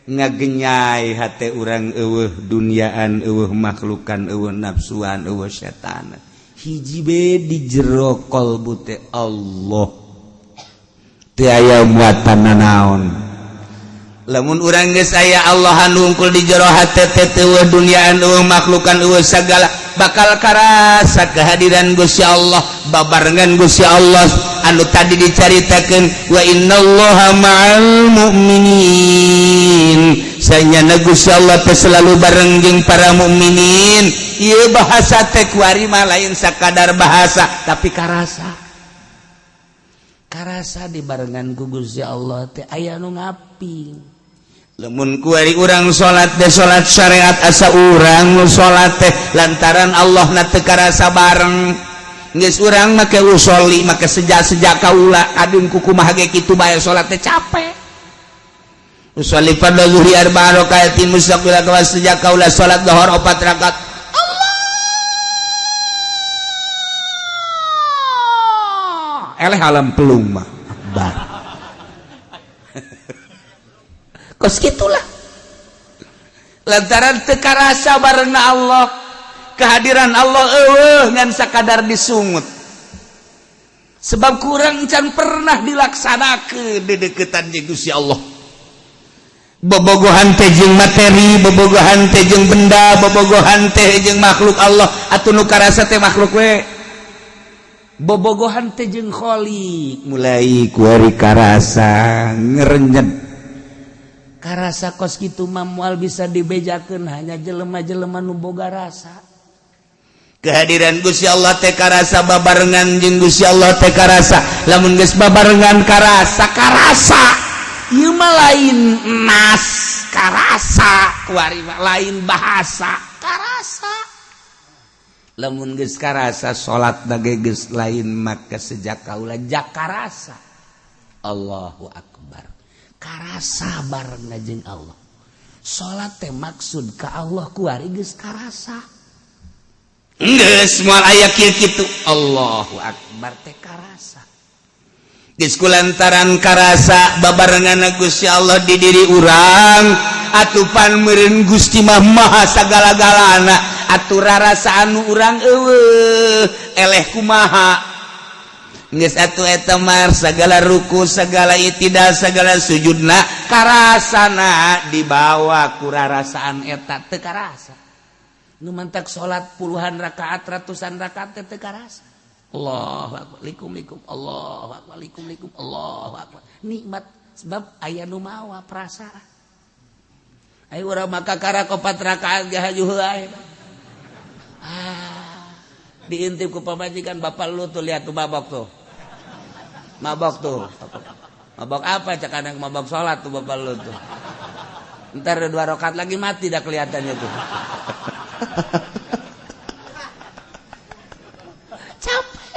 ngagenyai hate urang eueuh dunyaan eueuh makhlukan eueuh nafsuan eueuh setan hiji be di jero qalbu teh Allah teu aya muatan naon lamun urang geus aya Allah anu ungkul di jero hate teh eueuh dunyaan eueuh makhlukan eueuh sagala bakal karasa kehadiran Gusti Allah babarengan Gusti Allah anu tadi dicaritakeun wa innallaha ma'al mu'minin sayana Gusti Allah teh selalu bareng jeung para mukminin ieu bahasa teh kuari mah lain sakadar bahasa tapi karasa dibarengan ku Gusti Allah teh aya nu ngaping lamun kuari urang salat teh salat syariat asa urang nu salat teh lantaran Allah na teu karasa bareng geus urang make usolli make sejak kaula adun kumaha ge kitu bae salat teh capek usolli pada zuhri arba'a rakaatin mustaqbil ka sejak kaula salat zuhur 4 rakaat eleh alam pelung mah akbar kos gitulah lantaran teu karasa barengna Allah kehadiran Allah eueuh ngan sakadar disungut sebab kurang can pernah dilaksanakeun dedeketan jeung Gusti Allah bobogohan teh jeung materi bobogohan teh jeung benda bobogohan teh jeung makhluk Allah atuh nu karasa teh makhluk we bobogohan teh jeung khaliq mulai kuari karasa ngerenyet karasa kos kitu mah moal bisa dibejakeun hanya jelema-jelema nu boga rasa kehadiran Gusti Allah teh karasa babarengan jeung Gusti Allah teh karasa lamun geus babarengan karasa ieu mah lain nas karasa kuari mah lain bahasa karasa lamun geus karasa salat bage geus lain maka sejak kaula jak karasa Allahu akbar karasa bareng jeung Allah salat teh maksud ka Allah kuari geus karasa geus moal aya kitu Allahu akbar teh karasa geus kulantaran karasa babarengan Gusti Allah di diri urang atupan meureun Gusti mah maha sagala-galana atuh rarasa anu urang eueuh eleh kumaha geus atuh eta mah sagala ruku sagala itidal sagala sujudna karasana dibawa ku rarasaan eta teu karasa nu mantak salat puluhan rakaat ratusan rakaat teu karasa Allahu akbar likum Allahu akbar likum Allahu akbar nikmat sebab aya nu mawa perasaan aya urang maka kara 4 rakaat gahayu heula diintip ku pamajikan bapak lu tuh lihat tuh mabok tuh mabok apa cak kadang mabok sholat tuh bapak lu tuh ntar 2 rakaat lagi mati dah kelihatannya tuh capek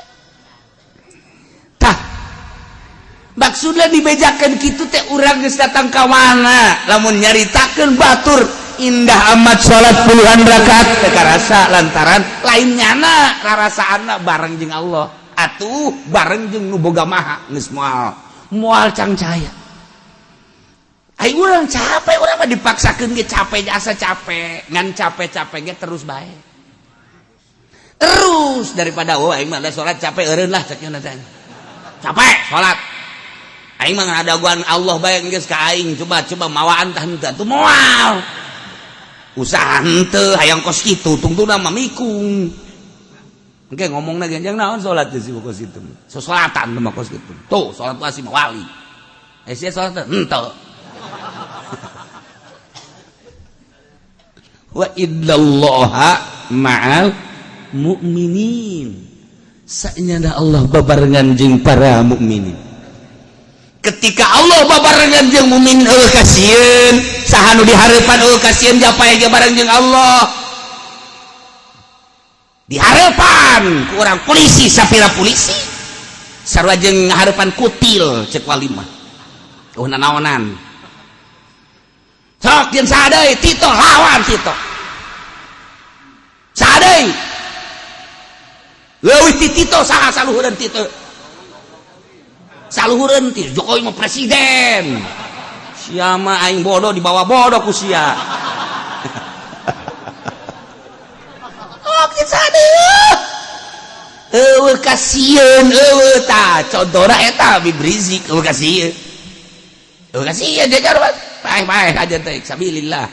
maksudnya dibejakan gitu teh urang geus datang ka mana lamun nyaritakeun batur indah amat salat puluhan rakaat teu karasa lantaran lain nyana rarasaanna bareng jeung Allah atuh bareng jeung nu boga maha geus moal cangcaya ai urang capek urang mah dipaksakeun ge capek asa capek ngan capek-capek ge terus bae terus daripada aing mah salat capek eureun lah cek nya teh capek salat aing mah ngadaguan Allah bae geus ka aing coba mawaan tah henteu atuh moal usaha henteu hayang kos kitu tungtuna mah mikung engke ngomongna genjang naon salat geus kos kitu salatan mah kos kitu tuh salat wasi mah wali sia salat henteu wa illallaha ma'al mukminin sanyana Allah babarengan jeung para mukminin ketika Allah babarengan jeung mukmin kasieun saha nu dihareupan kasieun japae ge bareng jeung Allah dihareupan ku urang polisi sapira polisi sarua jeung hareupan kutil cek wali mah nanaonan sok jeung saha deui Tito lawan Tito saha deui leuwih ti Tito saha saluhureun Tito saluhureun ti Jokowi mah presiden sia mah aing bodoh dibawa bodoh ku sia oh kieu saha deui kasieun tah contohna eta Habib Rizik kasieun jajar bae aja teh sabilillah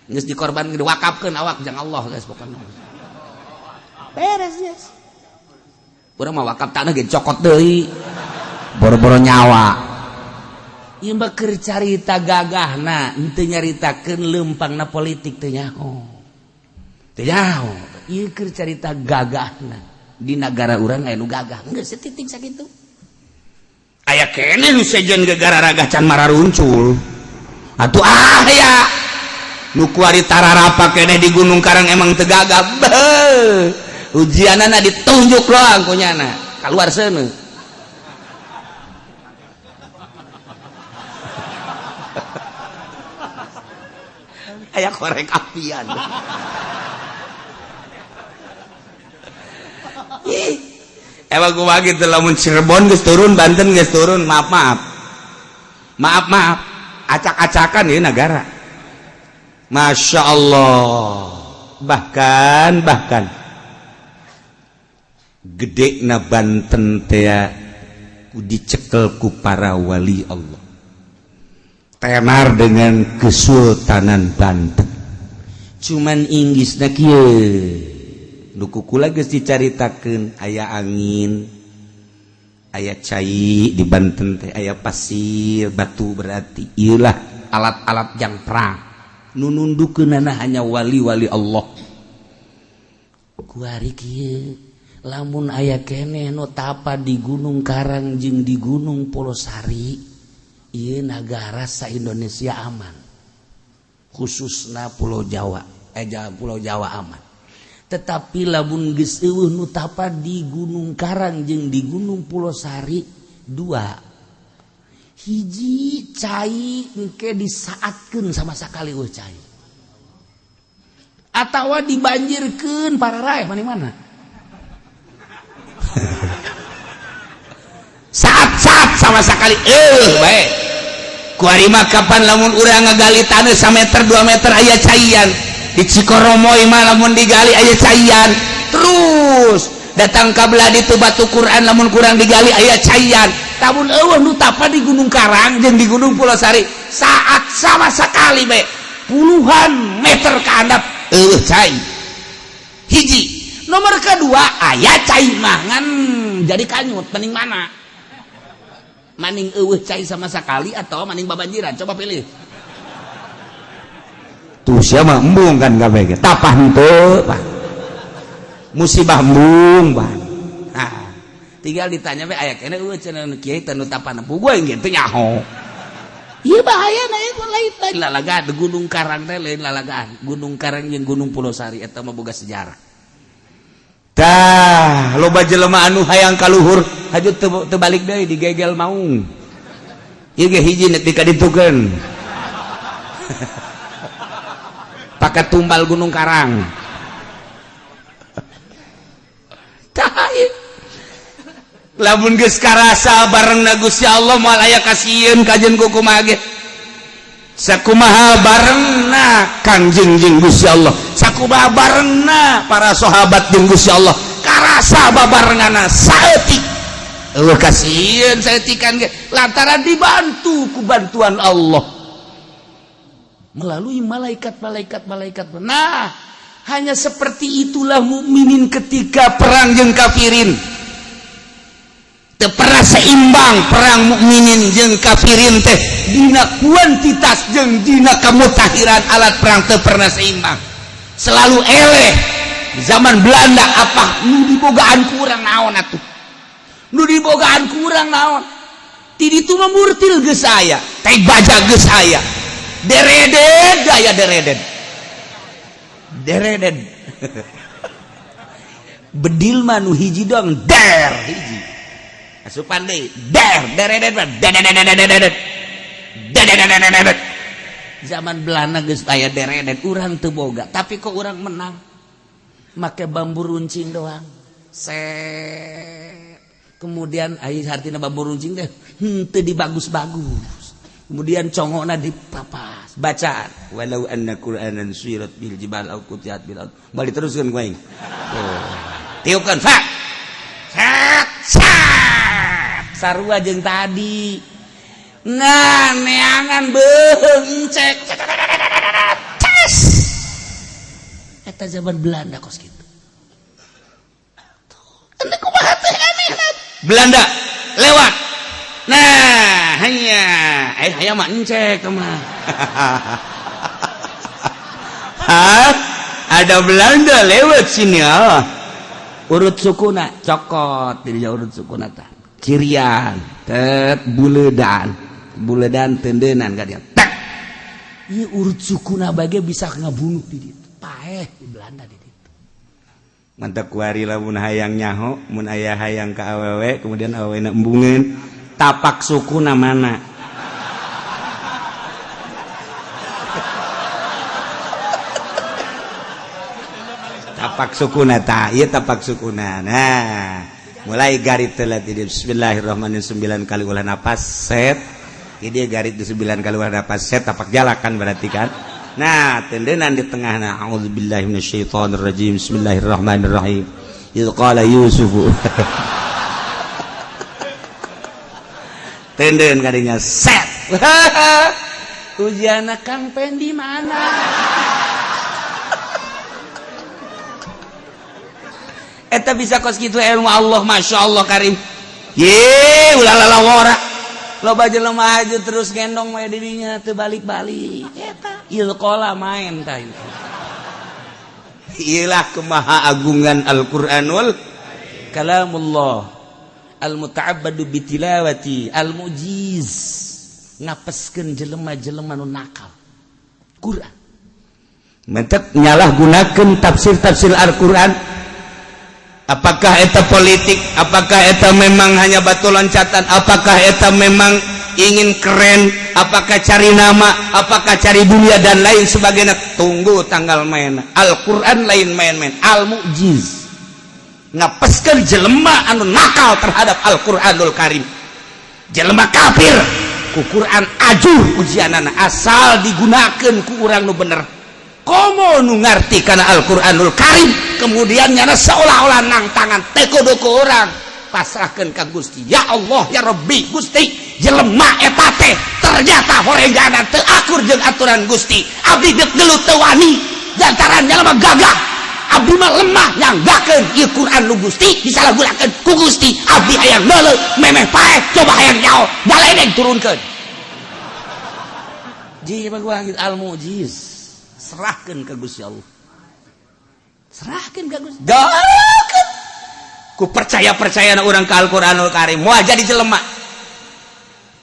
geus dikorban diwakafkeun awak jeung Allah guys pokona beres yes urang mah wakaf tanah ge cokot deui boro-boro nyawa ieu mah keur carita gagahna henteu nyaritakeun leumpangna politik teh nyaho ieu keur carita gagahna di negara urang aya nu gagah geus setitik sakitu aya keneh nu sejen gegara can mararuncul atuh aya nu kuari tararapa keneh di Gunung Karang emang teu gagah ujianana ditunjuk loang kunyana kaluar seuneu aya korek apian emang kumaha kitu lamun Cirebon geus turun Banten geus turun maaf acak-acakan ieu negara Masya Allah bahkan gedena Banten teh dicekel ku para wali Allah tenar dengan Kesultanan Banten cuman inggisna kieu nu kukula geus dicaritakeun aya angin aya cai di Banten teh aya pasir batu berarti ieulah alat-alat jang perang nu nundukeunana hanya wali-wali Allah kuari kieu lamun aya keneh nu tapa di Gunung Karang jeung di Gunung Polosari ieu nagara sa Indonesia aman khususna Pulau Jawa Pulau Jawa aman tetapi lamun geus eueuh nu tapa di Gunung Karang jeung di Gunung Polosari dua hiji cai engke disaatkeun sama sakali eueuh cai atawa dibanjirkeun pararae mana saat sama sekali baik kuari mah kapan lamun urang ngagali taneuh 1 meter 2 meter aya caian di Cikoromoy mah lamun digali aya caian terus datang ka belah ditu batu Quran lamun kurang digali aya caian tamun eueuh nu tapa di Gunung Karang jeung di Gunung Pulosari saat sama sekali bae puluhan meter ka handap eueuh cai hiji nomor kedua aya cai mangan jadi kanyut mending mana maning eueuh cai sama sekali atau maning babanjiran coba pilih tuh sia mah embung kan kabeh tapah henteu Pak musibah embung Pak nah tinggal ditanya we aya keneh eueuh cenah kiai teh nu tapana puguh engge teu nyaho ieu bahayana ieu lain lalagaan Gunung Karang teh lain lalagaan Gunung Karang jeung Gunung Pulosari eta mah boga sejarah tah loba jelema anu hayang kaluhur hajut teu balik deui digegel maung ieu ge hiji netika ditukeun pakai tumbal Gunung Karang lamun geus karasa barengna Gusti Allah moal aya kasieun kajen kumaha ge sakumaha barengna Kangjeng jeung Gusti Allah sakumaha barengna para sahabat jeung Gusti Allah karasa babarengana saeutik eueuh kasieun saeutikan ge lantaran dibantu ku bantuan Allah melalui malaikat. Nah, hanya seperti itulah mukminin ketika perang jeung kafirin. Teu pernah seimbang perang mukminin jeung kafirin teh dina kuantitas jeung dina kamutahiran alat perang teu pernah seimbang. Selalu eleh. Di zaman Belanda apa nu dibogaan kurang naon atuh. Nu dibogaan kurang naon. Ti ditu mah murtil geus aya, teh baja geus aya. Dereden gaya dereden bedil manu hiji dong der hiji asupan deui dereden zaman Belanda geus aya dereden urang teu boga tapi kok urang menang make bambu runcing doang kemudian aya hartina bambu runcing teh teu dibagus-bagus kemudian congona dipapas bacaan walau anna qur'anan suyirat bil jibal au qutiat bil ard balik teruskeun ku aing tiupkeun fa sarua jeung tadi nah neangan beung cek tes eta zaman Belanda kos kitu anu kumaha teh Belanda lewat nah hanya aya mah encek mah ada Belanda lewat sini urut sukuna cokot di urut sukuna tah cirian tet buledan tendenan ka dia tak ieu urut sukuna bage bisa ngabunuh di ditu paeh di Belanda di ditu mantap kuari lamun hayang nyaho mun aya hayang ka awewe kemudian awewena embungeun tapak sukuna mana tapak sukuna ta ieu tapak sukuna nah mulai garit telat di bismillahirrahmanirrahim 9 kali ulah napas set ieu garit di 9 kali ulah napas set tapak jalakan berarti kan nah tendenan di tengahna a'udzubillahi minasyaitonirrajim bismillahirrahmanirrahim idz qala yusufu tenden kadinya set ujian Kang Pen di mana eta bisa kos kitu ilmu Allah masyaallah karim ye ulah lalawara loba jelema haju terus gendong we dirinya teu balik-balik eta ilqala main tah iyalah kumaha agungan Al-Qur'anul kalamullah al-muta'abbadu bitilawati al-mujiz ngapeskeun jelema-jelema nu nakal Quran mantep nyalah gunakeun tafsir-tafsir Al-Qur'an apakah eta politik apakah eta memang hanya batu loncatan apakah eta memang ingin keren apakah cari nama apakah cari dunia dan lain sebagainya tunggu tanggal main Al-Qur'an lain main-main al-mujiz ngapeskeun jelema anu nakal terhadap Al-Qur'anul Karim jelema kafir ku Quran ajur ujianana asal digunakeun ku urang nu bener komo nu ngarti kana Al-Qur'anul Karim kemudian nyana seolah-olah nang tangan tekodo ku urang pasrahkeun ka Gusti ya Allah ya Rabbi Gusti jelema eta teh ternyata horengana teu akur jeung aturan Gusti abdi gelut teu wani lantaran jelema gagah abdi mah lemah nyanggakeun ieu Quran nu Gusti disalahgunakeun ku Gusti abdi hayang neuleuh memeh paeh coba hayang nyaho baledeg turunkeun ji bagua al-mujiz serahkeun ka Gusti Allah serahkeun ka Gusti galaukeun ku percaya-percayana urang ka Al-Qur'anul Karim moal jadi jelema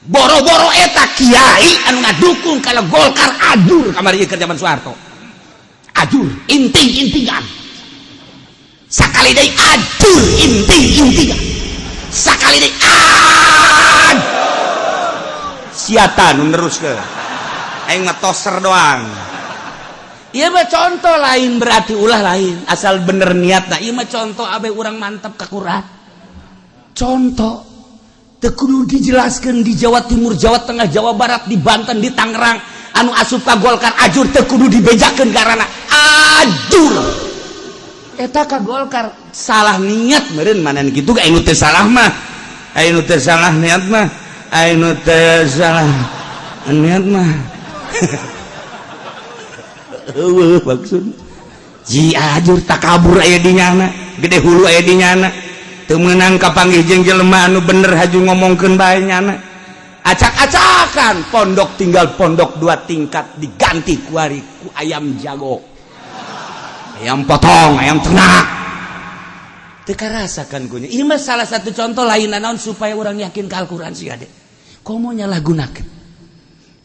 boro-boro eta kiai anu ngadukung kana Golkar ajur kamari keur zaman Soeharto ajur inting-intingan sakali deui ajur inting-intingan sakali deui siata nu neruskeun aing mah toser doang. Ieu mah contoh lain berarti ulah lain asal bener niatna. Ieu mah contoh abe urang mantap ka Quran. Contoh teu kudu dijelaskeun di Jawa Timur, Jawa Tengah, Jawa Barat, di Banten, di Tangerang anu asup ka Golkar ajur teu kudu dibejakeun karana ajur. Eta ka Golkar salah niat meureun manan kitu ka anu teu salah mah. Anu teu salah niat mah, anu teu salah niat mah. Eueuh maksud ji ajur takabur aya di nyana, gede hulu aya di nyana. Teu meunang kapanggih jeung jelema anu bener haju ngomongkeun bae nyana. Acak-acakan pondok tinggal pondok 2 tingkat diganti ku ayam jago. Ayam potong, ayam ternak. Teu karasakan ku nya. Ieu mah salah satu contoh lain naon supaya urang yakin ka Al-Qur'an si ade. Komo nyalahgunakeun.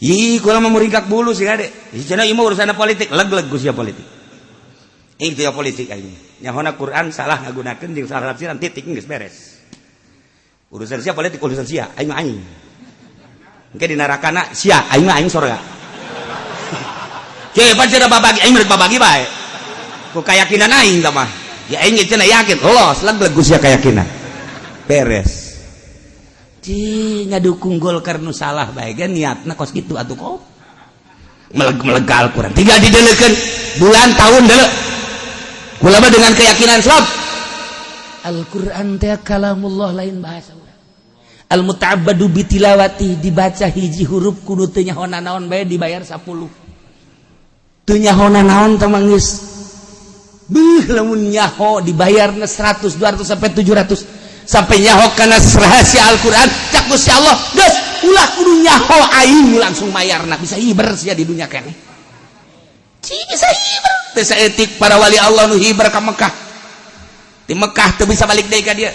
Ih, kula mah muringkak bulu sih ade. Cenah ieu mah urusan politik, leg-leg ku sia politik. Itu ya politik aing. Nyahona Quran salah ngagunakeun jeung salah tafsiran titik geus beres. Urusan sia politik urusan sia, aing mah aing. Engke di nerakana sia, aing mah aing sorga. Ke pancen babagi aing meureun babagi bae. Ku kayakinan aing tah mah. Ya aing cenah yakin, lolos leg-leg ku sia kayakinan. Beres. Ci ngadukung Golkar nu salah bae ge niatna kos kitu atuh kok meleg Al-Qur'an tinggal dideleukeun bulan tahun deuleu kula mah dengan keyakinan sob Al-Qur'an teh kalamullah lain bahasa urang al-muta'abbadu bitilawati dibaca hiji huruf kudu teu nyahona naon bae dibayar 10 teu nyahona naon teh mah geus beuh lamun nyaho dibayarna 100 200 sampai 700 sampai nyaho kana rahasia Al-Qur'an cak Gusti Allah geus ulah kudu nyaho aing langsung mayarna bisa hiber sia di dunia keneh bisa hiber teu saeutik para wali Allah nu hiber ka Mekah di Mekah teu bisa balik deui ka dieu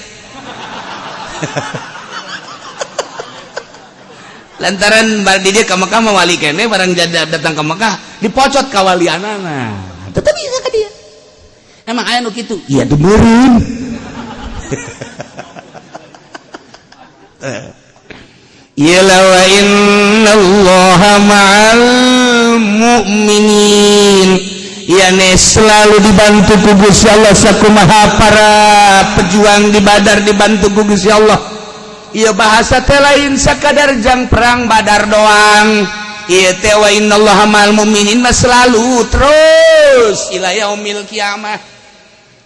lantaran di dieu ka Mekah mah wali keneh barang datang ka Mekah dipocot ka walianana teu bisa ka dieu emang aya nu kitu iya teu meureun Yala wa innallaha ma'al mu'minin yani selalu dibantu ku Gusti Allah sakumaha para pejuang di Badar dibantu ku Gusti Allah. Ieu bahasa teh lain sakadar jang perang Badar doang. Ieu teh wa innallaha ma'al mu'minin mah selalu terus ila yaumil kiamah.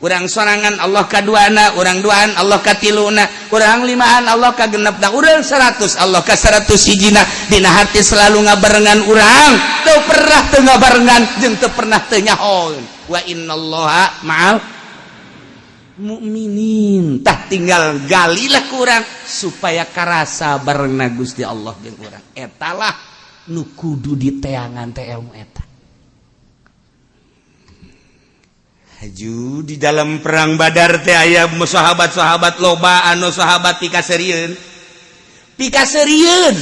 Urang sorangan Allah kaduana, urang duaan Allah katiluna, urang limaan Allah kagenepna, urang 100 Allah ka 100 hijina. Dina hati selalu ngabarengan urang, teu pernah teu ngabarengan jeung teu pernah teu nyahoeun. Wa innallaha ma'al mu'minin. Tah tinggal galilah ku urang supaya karasa barengna Gusti Allah jeung urang. Eta lah nu kudu diteangan teh ilmu eta. Haju di dalam perang Badar teh aya sahabat-sahabat loba anu sahabat pikaserieun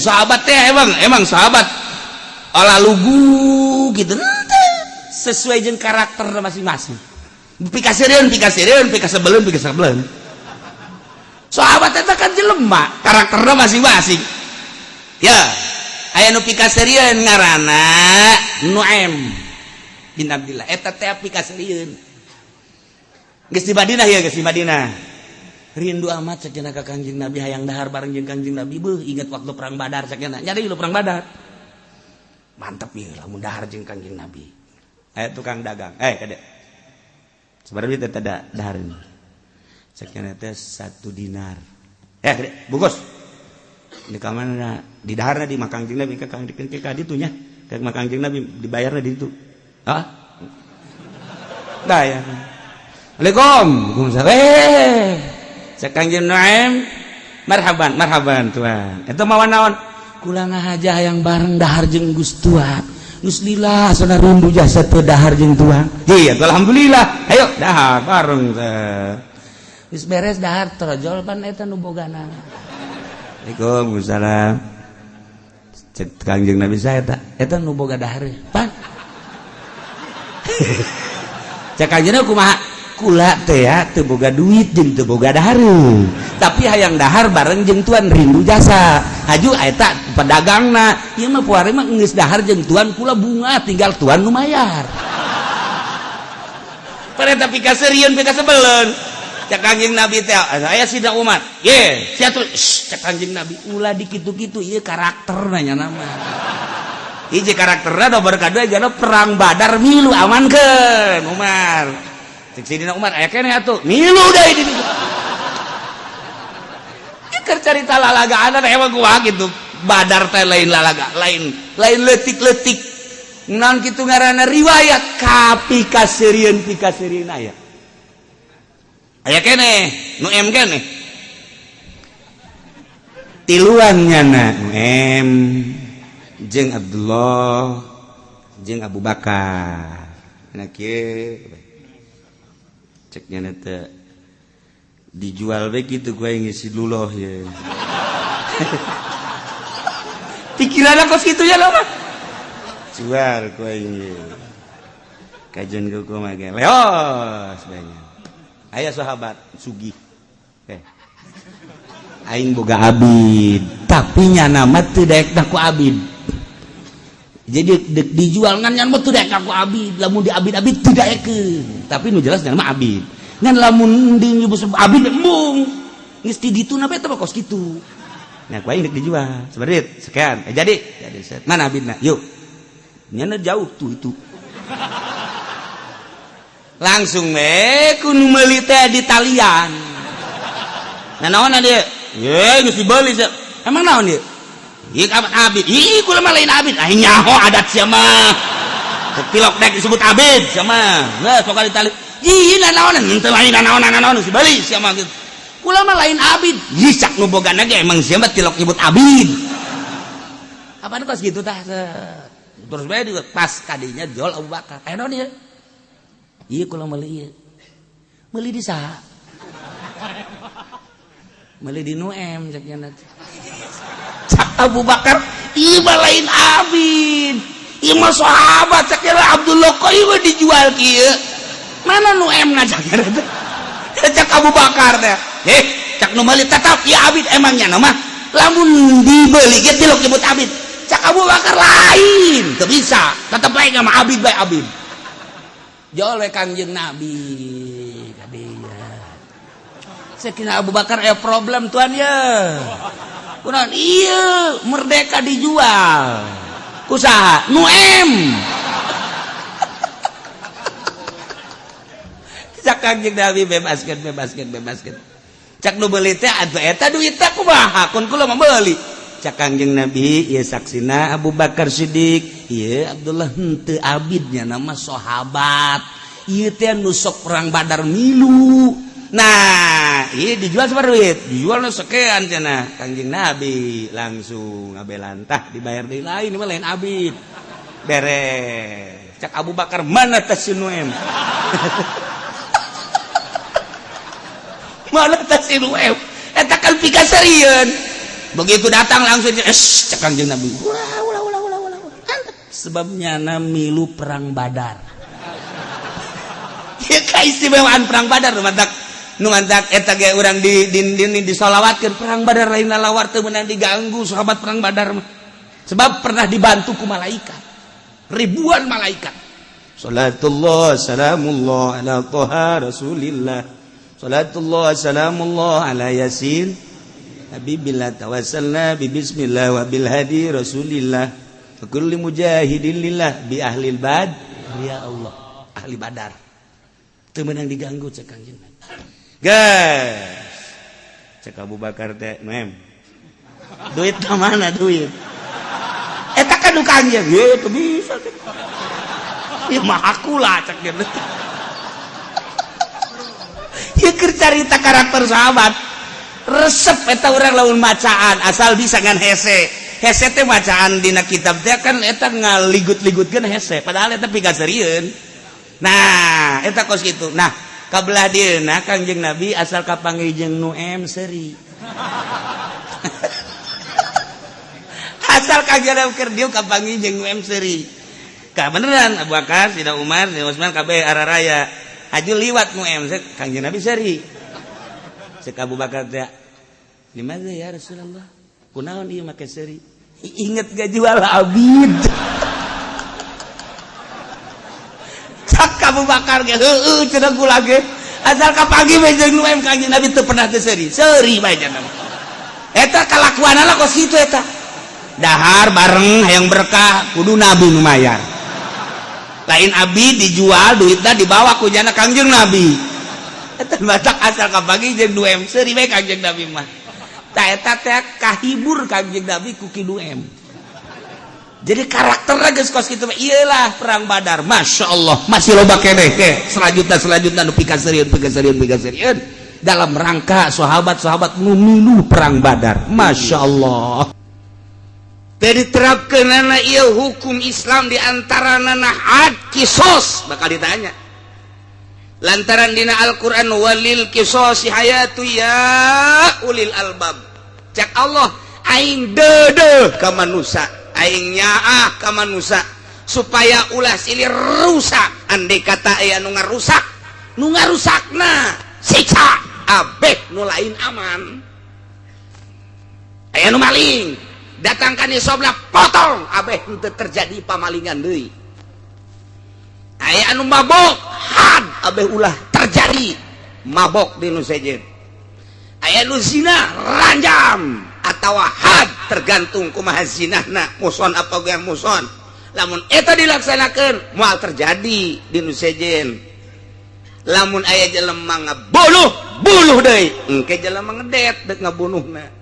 sahabat teh emang sahabat ala lugu gitu sesuai jeung karakter masing-masing pikaserieun pikasebeleun sahabat eta kan jelema karakterna masing-masing ya aya nu pikaserieun ngaranna Nuaim bin Abdillah eta teh pikaserieun geus di Madinah ya geus di Madinah rindu amat sakeuna ka Kangjeng Nabi hayang dahar bareng jeung Kangjeng Nabi beuh inget waktu perang Badar sakeuna nyari lu perang Badar mantep ieu lamun dahar jeung Kangjeng Nabi aya tukang dagang kade sabaraha teh teh dahar sakeuna teh 1 dinar kade bungkus di kamana di daharna di Kangjeng Nabi ka Kangjeng ka ditu nya ka Kangjeng Nabi dibayarna di ditu dah ya Waalaikumsalam. Sakangjeng Nuaim, marhaban tuan. Eta mawan naon? Kula ngahajah hayang bareng dahar jeung Gus Tuan. Geus lila sana rindu jasa teu dahar jeung tuan. Iya, alhamdulillah. Ayo dahar bareng teh. Geus beres dahar trojol pan eta nu bogana. Waalaikumsalam. Cek Kangjeng Nabi saya eta nu boga dahar. Pan. Cek kanjengna kumaha? kula teh ya teu boga duit jeung teu boga dahar, tapi hayang dahar bareng jeung tuan rindu jasa. Haju eta pedagangna, ieu mah puari mah geus dahar jeung tuan kula bunga, tinggal tuan nu mayar. Pada tapi kaseureun pe kasebeleun. Cak Kanjeng Nabi teh, aya Sida Umar. Ye, sia tuh cak Kanjeng Nabi ulah dikitu-kitu ieu karakterna nya nama. Hiji karakterna nomor kadua jana perang Badar milu amankeun Umar. Cek Sidina Umar aya keneh atuh. Milu deui di ditu. Keur carita lalagaana emang kumaha kitu. Badar teh lain lalaga, lain leutik-leutik. Naon kitu ngaranna riwayat kapikaseureun aya. Aya keneh nu em keneh. Tiluan nyana nu em jeung Abdullah jeung Abu Bakar. Nah kieu cek nyana teh dijual we kitu ku aing si luloh ye. Pikiranna kos kitu ya lama. Jual ku aing ye. Kajen ku mah ge. Leos banyak. Aya sahabat sugih. Aing boga abid, tapi nyana mah teu daek ku abid. Jadi dijual ngan nyana mah teu daek ku abid, lamun di abid-abid teu daekeun. Tapi nu jelas nyana mah abid. Ngan lamun di nyebut abid embung. Geus ti dituna bae teh kos kitu. Nah, ku aing dek dijual. Sabarit, sekian. Jadi set. Mana abidna? Yuk. Nyana jauh tuh itu. Langsung ku nu meuli teh di talian. Nah naon dia? Ye geus dibeli sia. Emang naon dia? Ieu abid. Ih kula mah lain abid. Aing nyaho adat sia mah. Pilok dek disebut abid sia mah. Nah sok di tali. Ih naon teu lain naon si beli sia mah gitu. Kula mah lain abid. Ih cak nu bogana ge emang sia mah tilok nyebut abid. Apaan kos gitu tah? Terus bae pas kadinya jual Abu Bakar. Aya naon ieu? Iya kula meuli ieu. Meuli di saha? Meuli di Nuem cek nya. Cak Abu Bakar, ieu mah lain abid. Ieu mah sahabat cek nya Abdullah kok ieu dijual kieu. Mana Nuemna cek nya. Cak Abu Bakar teh. Cak nu meuli tetap ieu abid emangnya nama. Lamun dibeli ge tilok nyebut abid. Cak Abu Bakar lain, teu bisa. Tetep lain sama abid bae abid. Jual Kanjeng Nabi kadinya. Sakinah Abu Bakar aya problem tuan ya. Kunaon ieu merdeka dijual. Kusaha? Nuem. Cak Kanjeng Nabi bebaskeun. Cak nu beuli teh atuh eta duit teh kumaha? Kun kula mah meuli. Cak Kanjeng Nabi ieu saksina Abu Bakar Siddiq, ieu Abdullah henteu abidnya nama sahabat. Ieu teh nu sok perang Badar milu. Nah, ieu dijual sabaraha duit? Dijual sakean cenah. Kanjeng Nabi langsung ngabelantah dibayar deui lain mah lain abid. Beres. Cak Abu Bakar mana teh si Nuem? Mana teh si Nuem? Eta kan pikasarieun. Begitu datang langsung cek Kanjeng Nabi. Ulah. Sebabnya milu perang Badar. Ya keistimewaan perang Badar nu mantak eta ge urang disolawatkeun perang Badar lain lalawar teu meunang diganggu sahabat perang Badar mah. Sebab pernah dibantu ku malaikat. Ribuan malaikat. Salatullah salamullah ala Thaha Rasulillah. Salatullah salamullah ala Yasin Habibillah tawassalna bi bismillah wa bil hadi Rasulillah wa kulli mujahidin lillah bi ahlil bad ya Allah ahli Badar teu meunang diganggu cek Kanjeng Nabi. Guys cek Abu Bakar teh mem duit ka mana duit eta kan nu Kanjeng ye teu bisa teh ieu mah aku lah cek dia ieu keur carita karakter sahabat. Resep eta urang lamun macaan asal bisa ngan hese teh macaan dina kitab teh kan eta ngaligut-ligutkeun hese padahal eta pigasarieun. Nah eta kos kitu. Nah kabelah dieuna Kanjeng Nabi asal kapanggih jeung Nuem seuri. Asal Kanjeng Nabi keur dieu kapanggih jeung Nuem seuri. Ka beneran Abu Bakar, Sidina Umar, Sidina Utsman kabeh araraya. aju liwat Kangjeng Nabi seri cek Abu Bakar teh limaza ya Rasulullah kunaon ieu make seri inget gak jual abid cek Abu Bakar ge heueuh cenah kula ge asal ka pagi we jeung nu em Kangjeng Nabi teu pernah teu seri bae cenah eta kalakuanna kos kitu eta dahar bareng hayang berkah kudu Nabi nu mayar lain abi dijual duitnya dibawa ku jana Kangjeng Nabi eta batak asal ka pagi jeung 2M seuri bae Kangjeng Nabi mah tah eta teh kahibur Kangjeng Nabi ku kitu M jadi karakterna geus kos kitu iyalah perang Badar masyaallah masih loba keneh selanjutnya nu pikaseurieun dalam rangka sahabat-sahabat nu milu perang Badar masyaallah. Jadi terapkeun ieu hukum Islam diantaranana had kisos bakal ditanya lantaran dina Al-Quran walil kisosi hayatu ya ulil albab cek Allah aing dede ka manusia aing nyaah ka manusia supaya ulah silih rusak andai kata aya nu ngarusakna siksa abeh nu lain aman aya nu maling datangkan isobna potong abeh henteu terjadi pamalingan deui aya anu mabok had abeh ulah terjadi mabok di nu sejen aya nu zina ranjam atawa had tergantung kumaha zinahna muson apa ge muson lamun eta dilaksanakeun moal terjadi di nu sejen lamun aya jelema ngabunuh deui engke jelema ngedet deuk ngabunuhna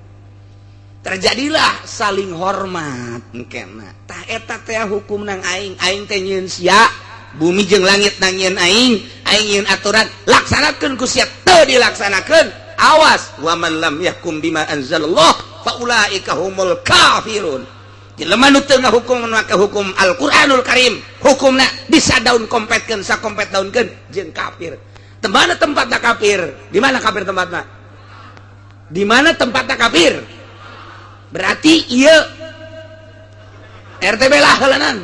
terjadilah saling hormat engkena tah eta teh hukum nang aing teh nyieun sia bumi jeung langit nang nyieun aing nyieun aturan laksanakeun ku sia teu dilaksanakeun awas wa man lam yahkum bima anzalallah fa ulaika humul kafirun jelema nu teu ngahukum make hukum Al-Qur'anul Karim hukumna disadaun kompetkeun sakompet daunkeun jeung kafir teu mana tempatna kafir di mana kafir tempatna di mana tempatna kafir berarti iya RTB lah halanan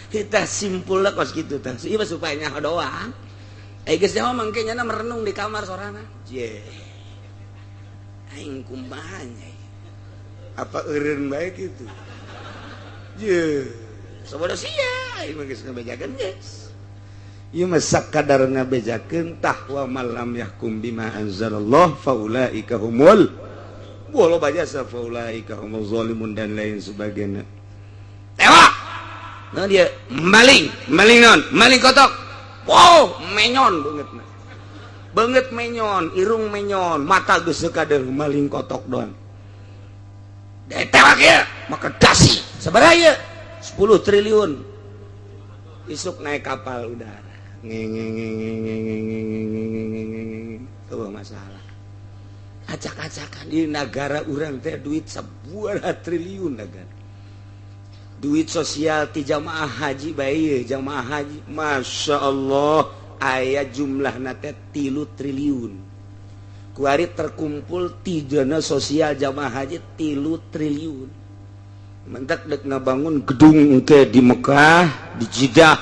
kita simpulnya kos gitu tah iya supaya nyaho doang geus nyaho mangke nyana merenung di kamar sorana je aing kumaha nya apa eureun bae kitu je sabada sia aing mah geus ngabejakeun geus ieu mah sakadar ngabejakeun tahwa malam yahkum bima anzalallah faulaika humul wala bajasa faulaika humul zalimun dan lain sebagainya tewak nah dia maling non maling kotok wow menyon banget menyon irung menyon mata geus sakadar maling kotok doang tewak ya maka dasi sabaraha ieu 10 triliun isuk naik kapal udara tuh masalah acak-acakan di negara urang teh duit 1 triliun negara duit sosial ti jamaah haji bae jamaah haji masya Allah aya jumlahna teh 3 triliun kuari terkumpul ti dana sosial jamaah haji 3 triliun mentak dek ngabangun gedung ke di Mekah di Jeddah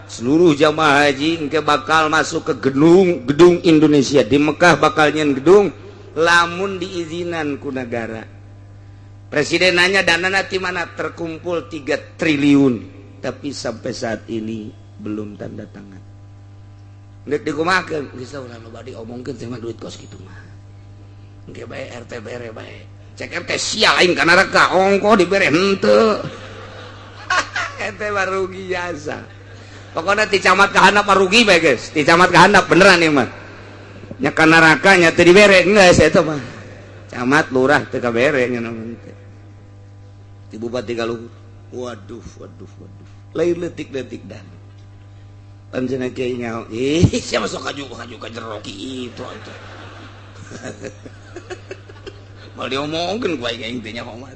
seluruh jamaah haji engke bakal masuk ke gedung Indonesia di Mekah bakal nyen gedung lamun diizinan ku negara presiden nanya danana ti mana terkumpul 3 triliun tapi sampai saat ini belum tanda tangan geus dikumakeun geus ulah loba diomongkeun teh mah duit kos kitu mah engke bae RT bere bae cek RT sia aing ka neraka ongko dibere henteu ente mah rugi jasa pokoknya ti camat kahandap rugi bae guys ti camat kahandap beneran ieu mah nya ka neraka nya teu dibere geus eta mah camat lurah teu kabere nya namun teh ti bupati kaluhur waduh lain leutik-leutik dan panjenengan kieu nyaho sia masuk kaju ka jero kitu atuh mal diomongkeun ku aing teh nyaho mah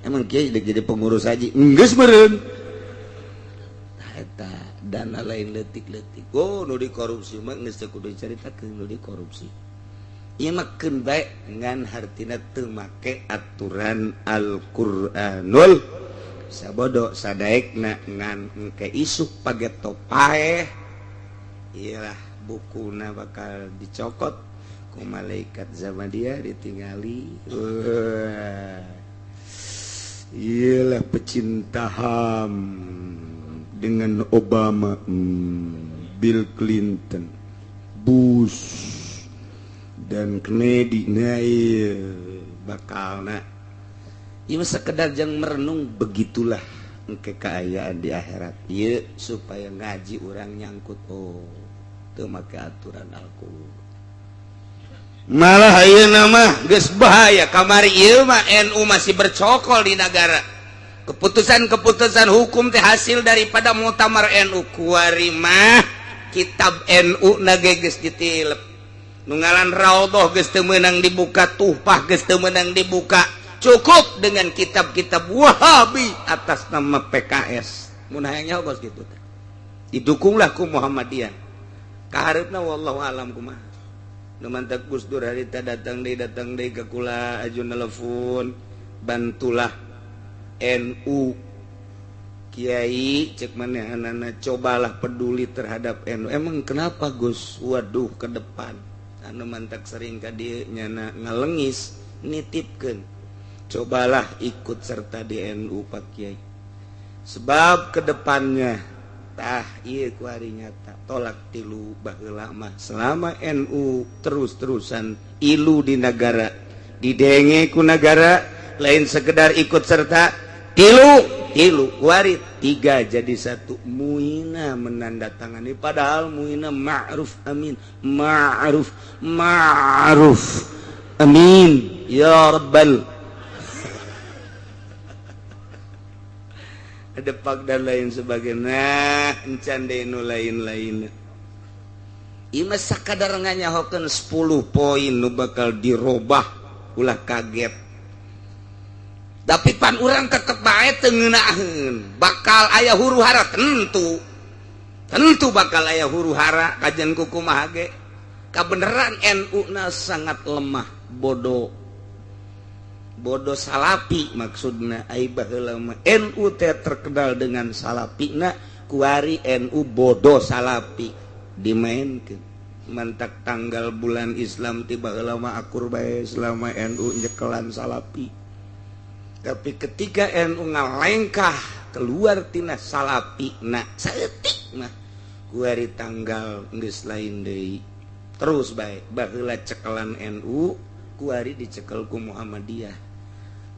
emang kieu jadi pengurus haji geus meureun eta dana lain leutik-leutik oh nu dikorupsi mah geus teu kudu dicaritakeun nu dikorupsi ieu mah keun bae ngan hartina teu make aturan Al-Qur'anul sabodo sadaekna ngan ke isuk pageto paeh iyalah bukuna bakal dicokot ku malaikat zaman dia ditinggali iyalah pecinta HAM dengan Obama, Bill Clinton, Bush dan Kennedy. Nah iya bakal nak ieu sekedar jang merenung begitulah engke keayaan di akhirat ieu supaya ngaji urang nyangkut teu make aturan Al-Qur'an malah ayeuna mah geus bahaya kamari ieu mah NU masih bercokol di negara keputusan-keputusan hukum teh hasil daripada muktamar NU kuari mah kitab NU na geus ditilep nu ngaran Raudhah geus teu meunang dibuka Tuhfah geus teu meunang dibuka cukup dengan kitab-kitab Wahabi atas nama PKS mun hayang nyogos kitu teh didukunglah ku Muhammadiyah kaharepna wallahu alam kumaha nu mantak Gus Dur harita datang deui ka kula aju nelpon bantulah NU Kiai cek manehanana cobalah peduli terhadap NU emang kenapa Gus waduh ke depan anu mantak sering ka dieu nyana ngalengis nitipkeun cobalah ikut serta di NU Pak Kiai sebab kedepannya tah iya kuari nyata tolak tilu baheula mah selama NU terus-terusan ilu di negara didenge ku negara lain sekedar ikut serta tilu kuari 3 jadi 1 muina menandatangani padahal muina ma'ruf amin ya rabbal depak dan lain sebagainya encan deui nu lain-lain ieu mah sakadar nganyahokeun 10 poin nu bakal dirobah ulah kaget tapi pan urang tetep bae teu ngeunaheun bakal aya huru-hara tentu bakal aya huru-hara kajian kumaha ge kabeneran NU na sangat lemah bodoh salapi maksudna ai baheula mah NU teh terkenal dengan salapina kuari NU bodoh salapi dimainkeun mantak tanggal bulan Islam tiba heula mah akur bae selama NU nyekelan salapi tapi ketika NU ngalengkah keluar tina salapina saeutik mah kuari tanggal geus lain deui terus bae baheula cekelan NU kuari dicekel ku Muhammadiyah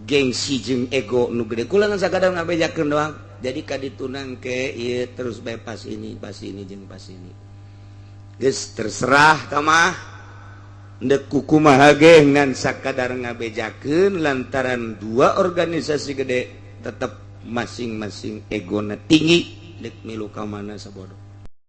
gengsi jeung ego nu gede kula ngan sakadar ngabejakeun doang jadi kaditunang ke ieu terus bae pas ini jeung pas ini geus terserah kamah ndek kumaha ge ngan sakadar ngabejakeun lantaran 2 organisasi gede tetep masing-masing egona tinggi dek milu ka mana sabodo